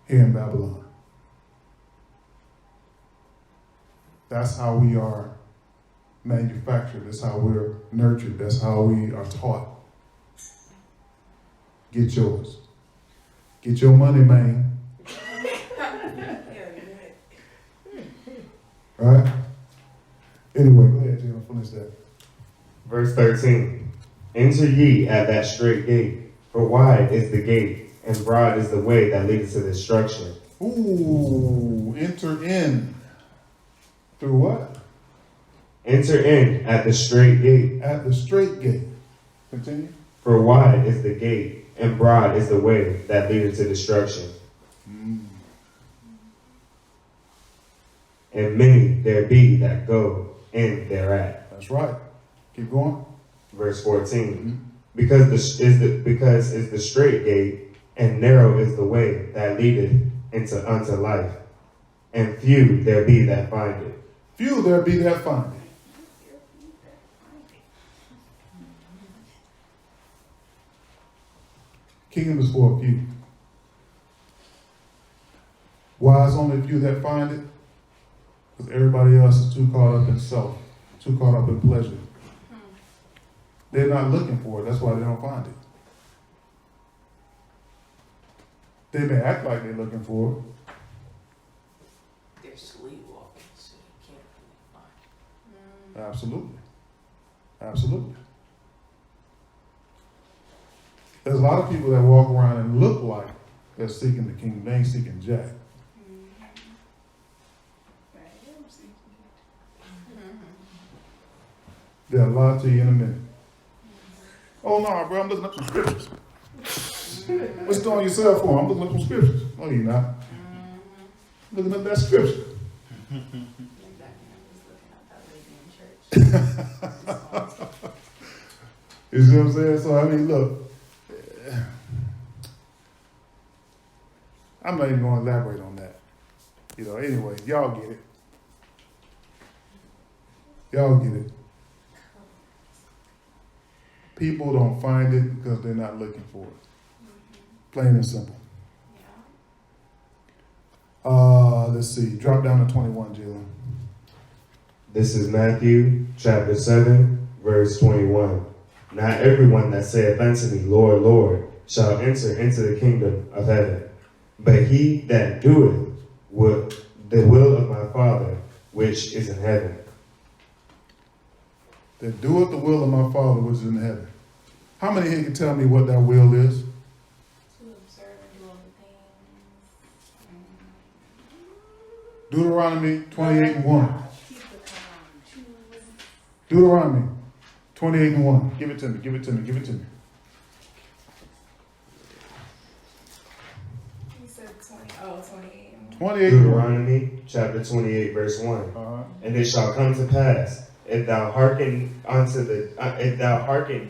here in Babylon. That's how we are manufactured. That's how we're nurtured. That's how we are taught. Get yours. Get your money, man. All right? Anyway, go ahead, Jim. Finish that. Verse 13. Enter ye at that straight gate, for wide is the gate, and broad is the way that leadeth to destruction. Ooh, enter in. Through what? Enter in at the straight gate. At the straight gate. Continue. For wide is the gate, and broad is the way that leadeth to destruction. And many there be that go in thereat. That's right. Keep going. Verse 14. Because is the straight gate, and narrow is the way that leadeth unto life, and few there be that find it. Few there be that find it. Kingdom is for a few. Why it's only a few that find it? Because everybody else is too caught up in self, too caught up in pleasure. They're not looking for it. That's why they don't find it. They may act like they're looking for it. They're sleepwalking, so you can't really find it. Absolutely. Absolutely. There's a lot of people that walk around and look like they're seeking the kingdom. They ain't seeking Jack. They'll lie to you in a minute. Oh no, bro, I'm looking up some scriptures. What's you doing yourself for? I'm looking up some scriptures. No, you're not. Looking up that scripture. You see what I'm saying? So I mean, look, I'm not even going to elaborate on that. You know, anyway, y'all get it. Y'all get it. People don't find it because they're not looking for it. Plain and simple. Let's see. Drop down to 21, Jalen. This is Matthew chapter 7, verse 21. Not everyone that saith unto me, Lord, Lord, shall enter into the kingdom of heaven, but he that doeth the will of my Father which is in heaven. That doeth the will of my Father which is in heaven. How many here can tell me what that will is? To observe and do all the things. Deuteronomy 28 and 1. Keep the calm. Deuteronomy 28 and 1. Give it to me, give it to me, give it to me. He said 28. 28 and 1. Deuteronomy chapter 28, verse 1. Uh-huh. And it shall come to pass, if thou hearken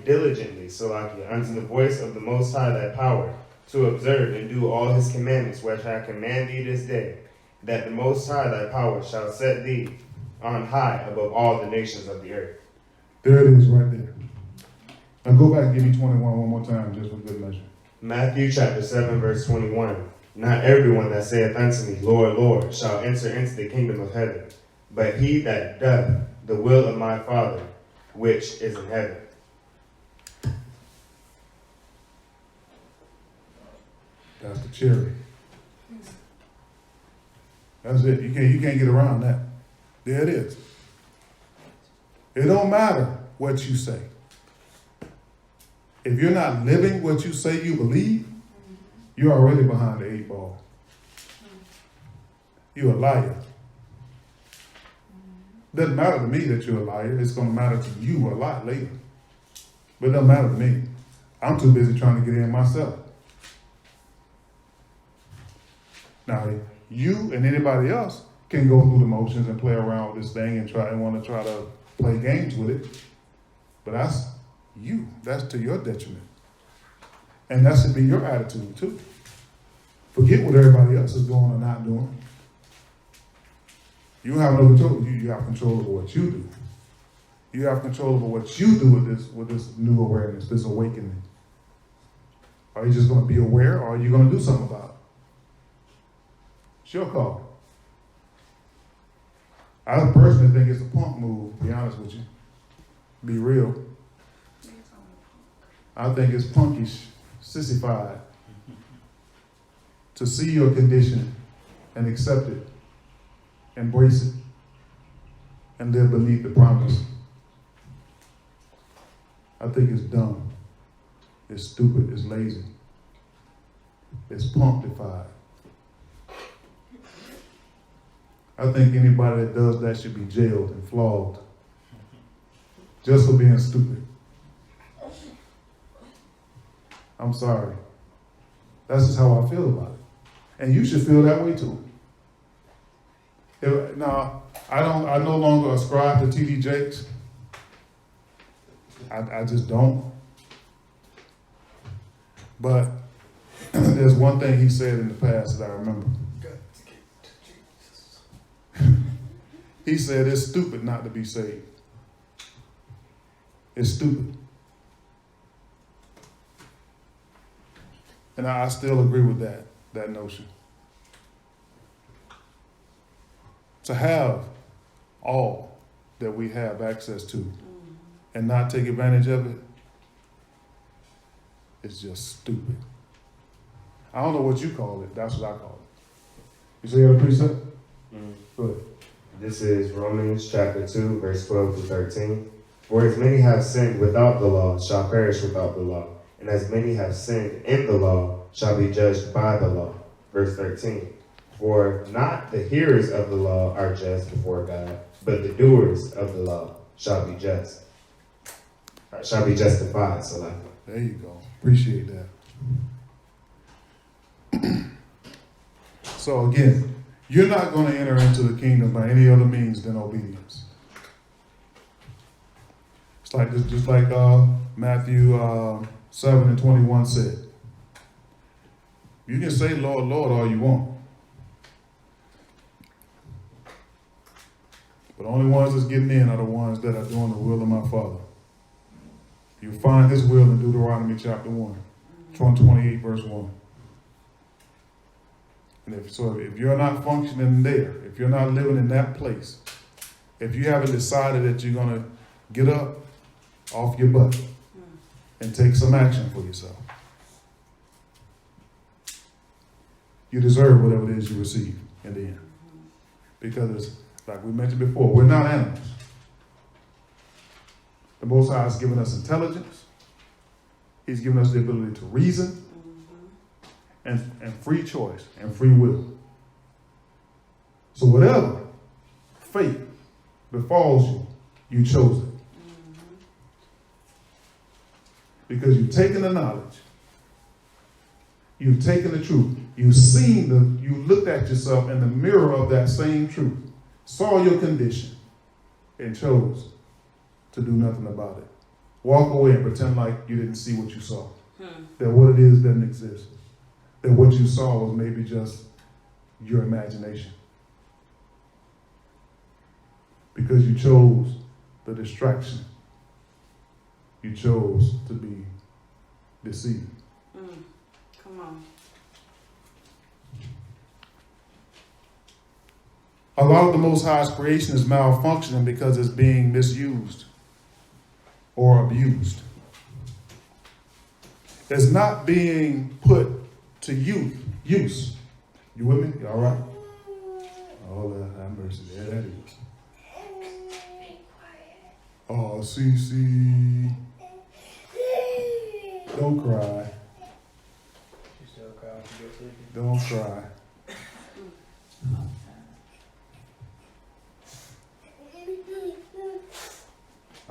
diligently, Salakia, unto the voice of the Most High thy power, to observe and do all his commandments which I command thee this day, that the Most High thy power shall set thee on high above all the nations of the earth. There it is right there. Now go back and give me 21 one more time just for good measure. Matthew chapter 7, verse 21. Not everyone that saith unto me, Lord, Lord, shall enter into the kingdom of heaven, but he that doth the will of my Father which is in heaven. That's the cherry. That's it. You can't get around that. There it is. It don't matter what you say. If you're not living what you say you believe, you're already behind the 8 ball. You're a liar. Doesn't matter to me that you're a liar. It's going to matter to you a lot later. But it doesn't matter to me. I'm too busy trying to get in myself. Now, you and anybody else can go through the motions and play around with this thing and want to try to play games with it. But that's you. That's to your detriment. And that should be your attitude too. Forget what everybody else is doing or not doing. You have no control. You have control over what you do. You have control over what you do with this new awareness, this awakening. Are you just going to be aware, or are you going to do something about it? It's your call. I personally think it's a punk move, to be honest with you. Be real. I think it's punkish, sissified to see your condition and accept it, embrace it, and live beneath the promise. I think it's dumb. It's stupid. It's lazy. It's punctified. I think anybody that does that should be jailed and flogged just for being stupid. I'm sorry. That's just how I feel about it. And you should feel that way too. I no longer ascribe to T.D. Jakes. I just don't. But there's one thing he said in the past that I remember. He said it's stupid not to be saved. It's stupid. And I still agree with that notion. To have all that we have access to and not take advantage of it is just stupid. I don't know what you call it. That's what I call it. You say you have a precept? Go ahead. This is Romans chapter 2, verse 12 to 13. For as many have sinned without the law shall perish without the law, and as many have sinned in the law shall be judged by the law. Verse 13. For not the hearers of the law are just before God, but the doers of the law shall be just. Shall be justified. So there you go. Appreciate that. So again, you're not going to enter into the kingdom by any other means than obedience. It's like just like Matthew 7:21 said. You can say Lord, Lord all you want. But the only ones that's getting in are the ones that are doing the will of my Father. You find his will in Deuteronomy chapter 1, 28 verse 1. And if you're not functioning there, if you're not living in that place, if you haven't decided that you're going to get up off your butt and take some action for yourself, you deserve whatever it is you receive in the end. Because, like we mentioned before, we're not animals. The Most High has given us intelligence. He's given us the ability to reason and free choice and free will. So whatever fate befalls you, you chose it. Because you've taken the knowledge. You've taken the truth. You've seen you looked at yourself in the mirror of that same truth, saw your condition, and chose to do nothing about it. Walk away and pretend like you didn't see what you saw. That what it is doesn't exist. That what you saw was maybe just your imagination. Because you chose the distraction. You chose to be deceived. Come on. A lot of the Most High's creation is malfunctioning because it's being misused or abused. It's not being put to use. You with me? You all right? Oh, Lord, have mercy. There that is. Oh, CC. Don't cry. You still cry when you get sleepy? Don't cry.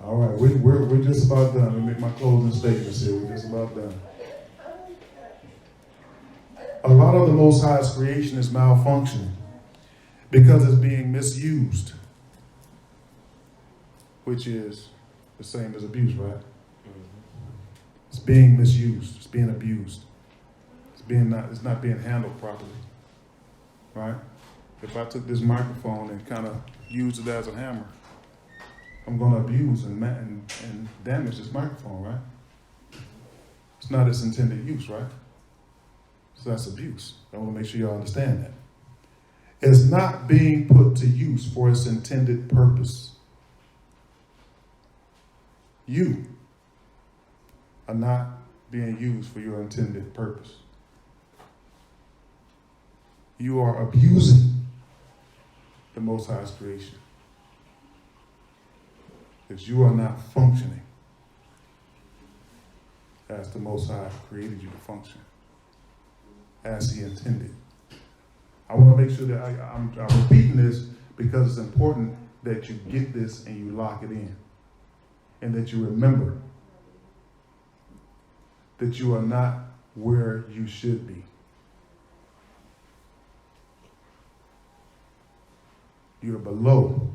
All right, we're just about done. Let me make my closing statements here. We're just about done. A lot of the Most High's creation is malfunctioning because it's being misused, which is the same as abuse, right? It's being misused. It's being abused. It's not being handled properly, right? If I took this microphone and kind of used it as a hammer, I'm going to abuse and damage this microphone, right? It's not its intended use, right? So that's abuse. I want to make sure y'all understand that. It's not being put to use for its intended purpose. You are not being used for your intended purpose. You are abusing the Most High's creation. Because you are not functioning as the Most High created you to function, as He intended. I want to make sure that I'm repeating this because it's important that you get this and you lock it in. And that you remember that you are not where you should be. You're below.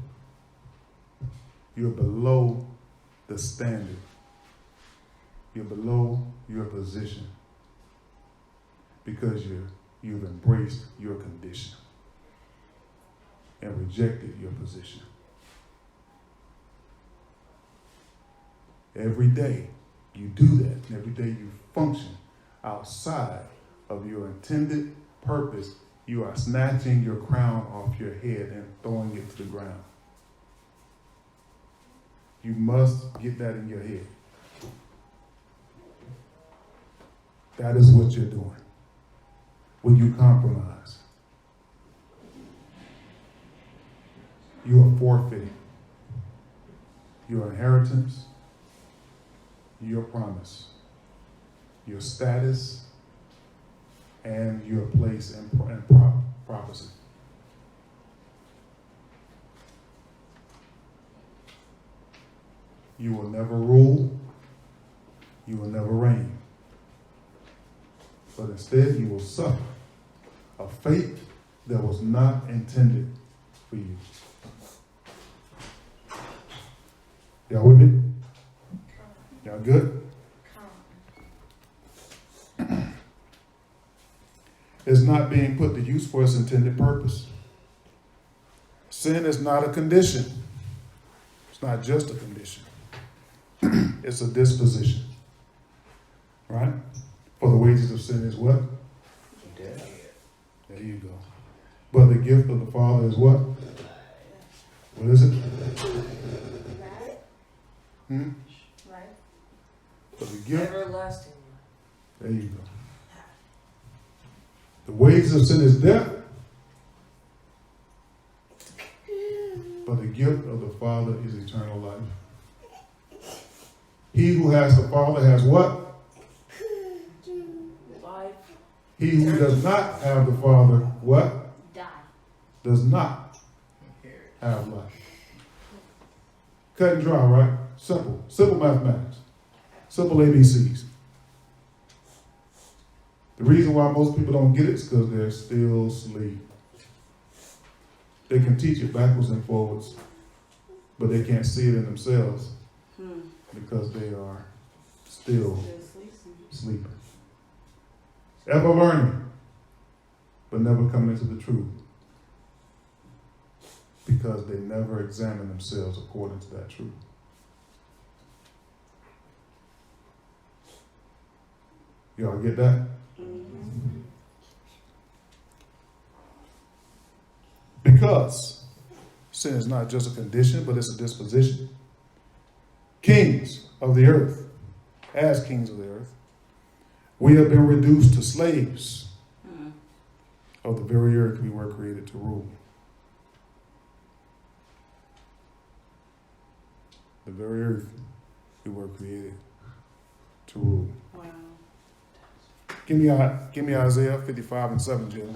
You're below the standard. You're below your position because you've embraced your condition and rejected your position. Every day you do that, and every day you function outside of your intended purpose, you are snatching your crown off your head and throwing it to the ground. You must get that in your head. That is what you're doing when you compromise. You are forfeiting your inheritance, your promise, your status, and your place in prophecy. You will never rule, you will never reign, but instead you will suffer a fate that was not intended for you. Y'all with me? Y'all good? It's not being put to use for its intended purpose. Sin is not a condition. It's not just a condition. It's a disposition. Right? For the wages of sin is what? Death. There you go. But the gift of the Father is what? What is it? Right. But the gift. Everlasting life. There you go. The wages of sin is death. But the gift of the Father is eternal life. He who has the Father has what? Life. He who does not have the Father, what? Die. Does not have life. Cut and dry, right? Simple. Simple mathematics. Simple ABCs. The reason why most people don't get it is because they're still asleep. They can teach it backwards and forwards, but they can't see it in themselves because they are still sleeping. Ever learning, but never coming into the truth because they never examine themselves according to that truth. Y'all get that? Because sin is not just a condition, but it's a disposition. Kings of the earth, as kings of the earth, we have been reduced to slaves of the very earth we were created to rule. The very earth we were created to rule. Wow. Give me Isaiah 55 and 7, Jill.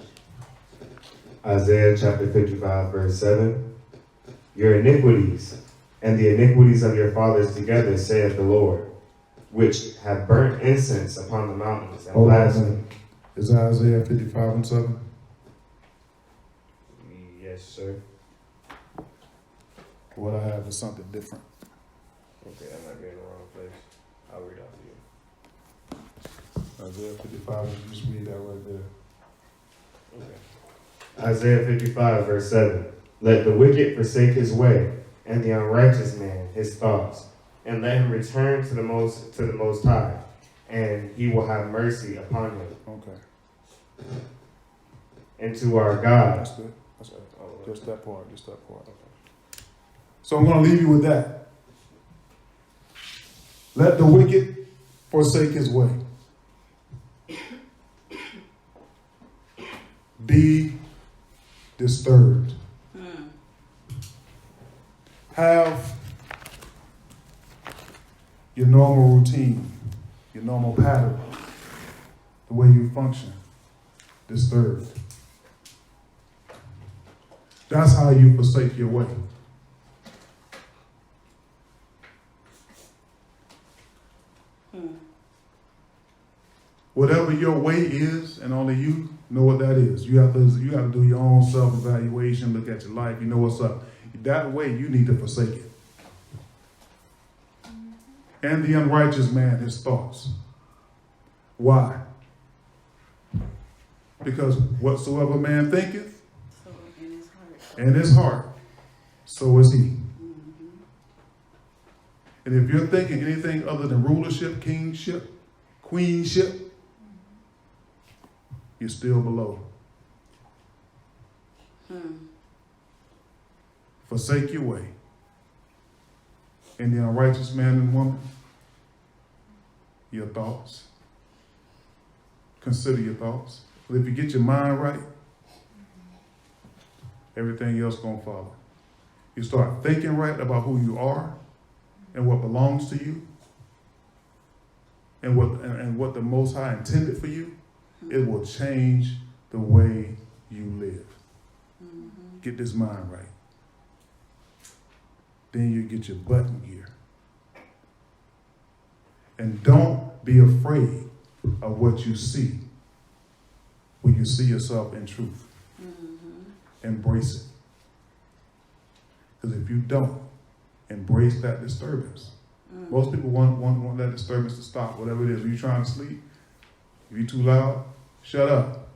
Isaiah chapter 55, verse 7. Your iniquities and the iniquities of your fathers together, saith the Lord, which have burnt incense upon the mountains and Hold on a blasphemed. minute. Is that Isaiah 55 and 7? Yes, sir. What I have is something different. Okay, I might be in the wrong place. I'll read out to you. Isaiah 55, just read that right there. Okay. Isaiah 55, verse 7. Let the wicked forsake his way, and the unrighteous man his thoughts, and let him return to the Most High, and he will have mercy upon him. Okay. And to our God. That's good. That's good. Just that part. Just that part. So I'm going to leave you with that. Let the wicked forsake his way. Be disturbed. Have your normal routine, your normal pattern, the way you function, disturbed. That's how you forsake your way. Whatever your way is, and only you know what that is. You have to do your own self-evaluation, look at your life, you know what's up. That way you need to forsake it. And the unrighteous man, his thoughts. Why? Because whatsoever man thinketh So in his heart. in his heart, so is he. And if you're thinking anything other than rulership, kingship, queenship, you're still below. Forsake your way. And the unrighteous man and woman, your thoughts. Consider your thoughts. But if you get your mind right, everything else gonna follow. You start thinking right about who you are and what belongs to you and what the Most High intended for you, it will change the way you live. Get this mind right. Then you get your butt in gear. And don't be afraid of what you see when you see yourself in truth. Embrace it. Because if you don't embrace that disturbance, most people want that disturbance to stop, whatever it is. When you're trying to sleep, if you're too loud, shut up.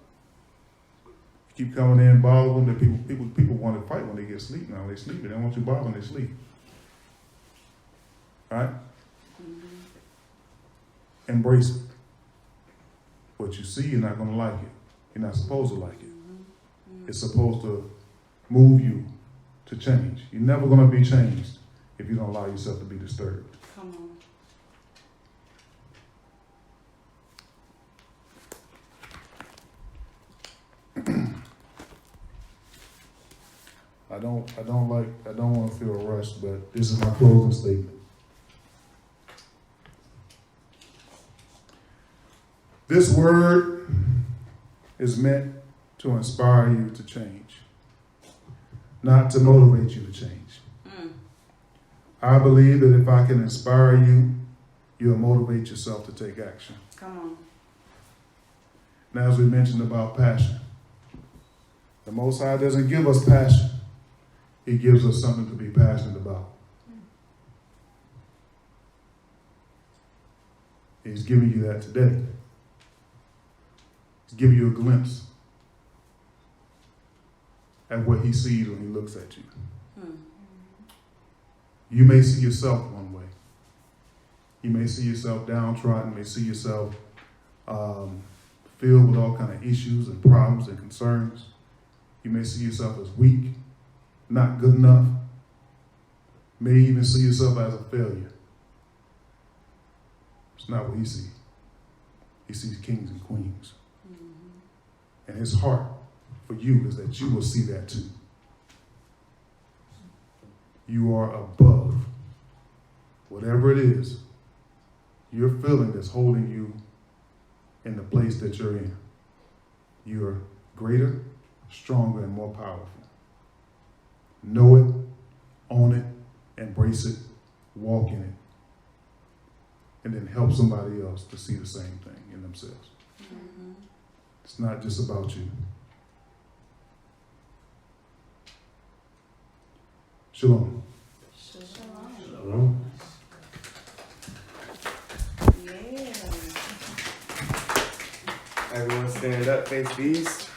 You keep coming in, bothering them. People want to fight when they get sleep now. They sleep, they don't want you bothering when they sleep. Right? Embrace it. What you see, you're not going to like it. You're not supposed to like it. It's supposed to move you to change. You're never going to be changed if you don't allow yourself to be disturbed. Come on. I don't want to feel rushed, but this is my closing statement. This word is meant to inspire you to change, not to motivate you to change. I believe that if I can inspire you, you'll motivate yourself to take action. Come on. Now, as we mentioned about passion, the Most High doesn't give us passion. He gives us something to be passionate about. He's giving you that today. He's giving you a glimpse at what he sees when he looks at you. You may see yourself one way. You may see yourself downtrodden. You may see yourself filled with all kind of issues and problems and concerns. You may see yourself as weak, not good enough. May even see yourself as a failure. It's not what he sees. He sees kings and queens. And his heart for you is that you will see that too. You are above whatever it is you're feeling that's holding you in the place that you're in. You're greater, stronger, and more powerful. Know it, own it, embrace it, walk in it, and then help somebody else to see the same thing in themselves. Mhm. It's not just about you. Shalom. Shalom. Yeah. Everyone stand up, face peace.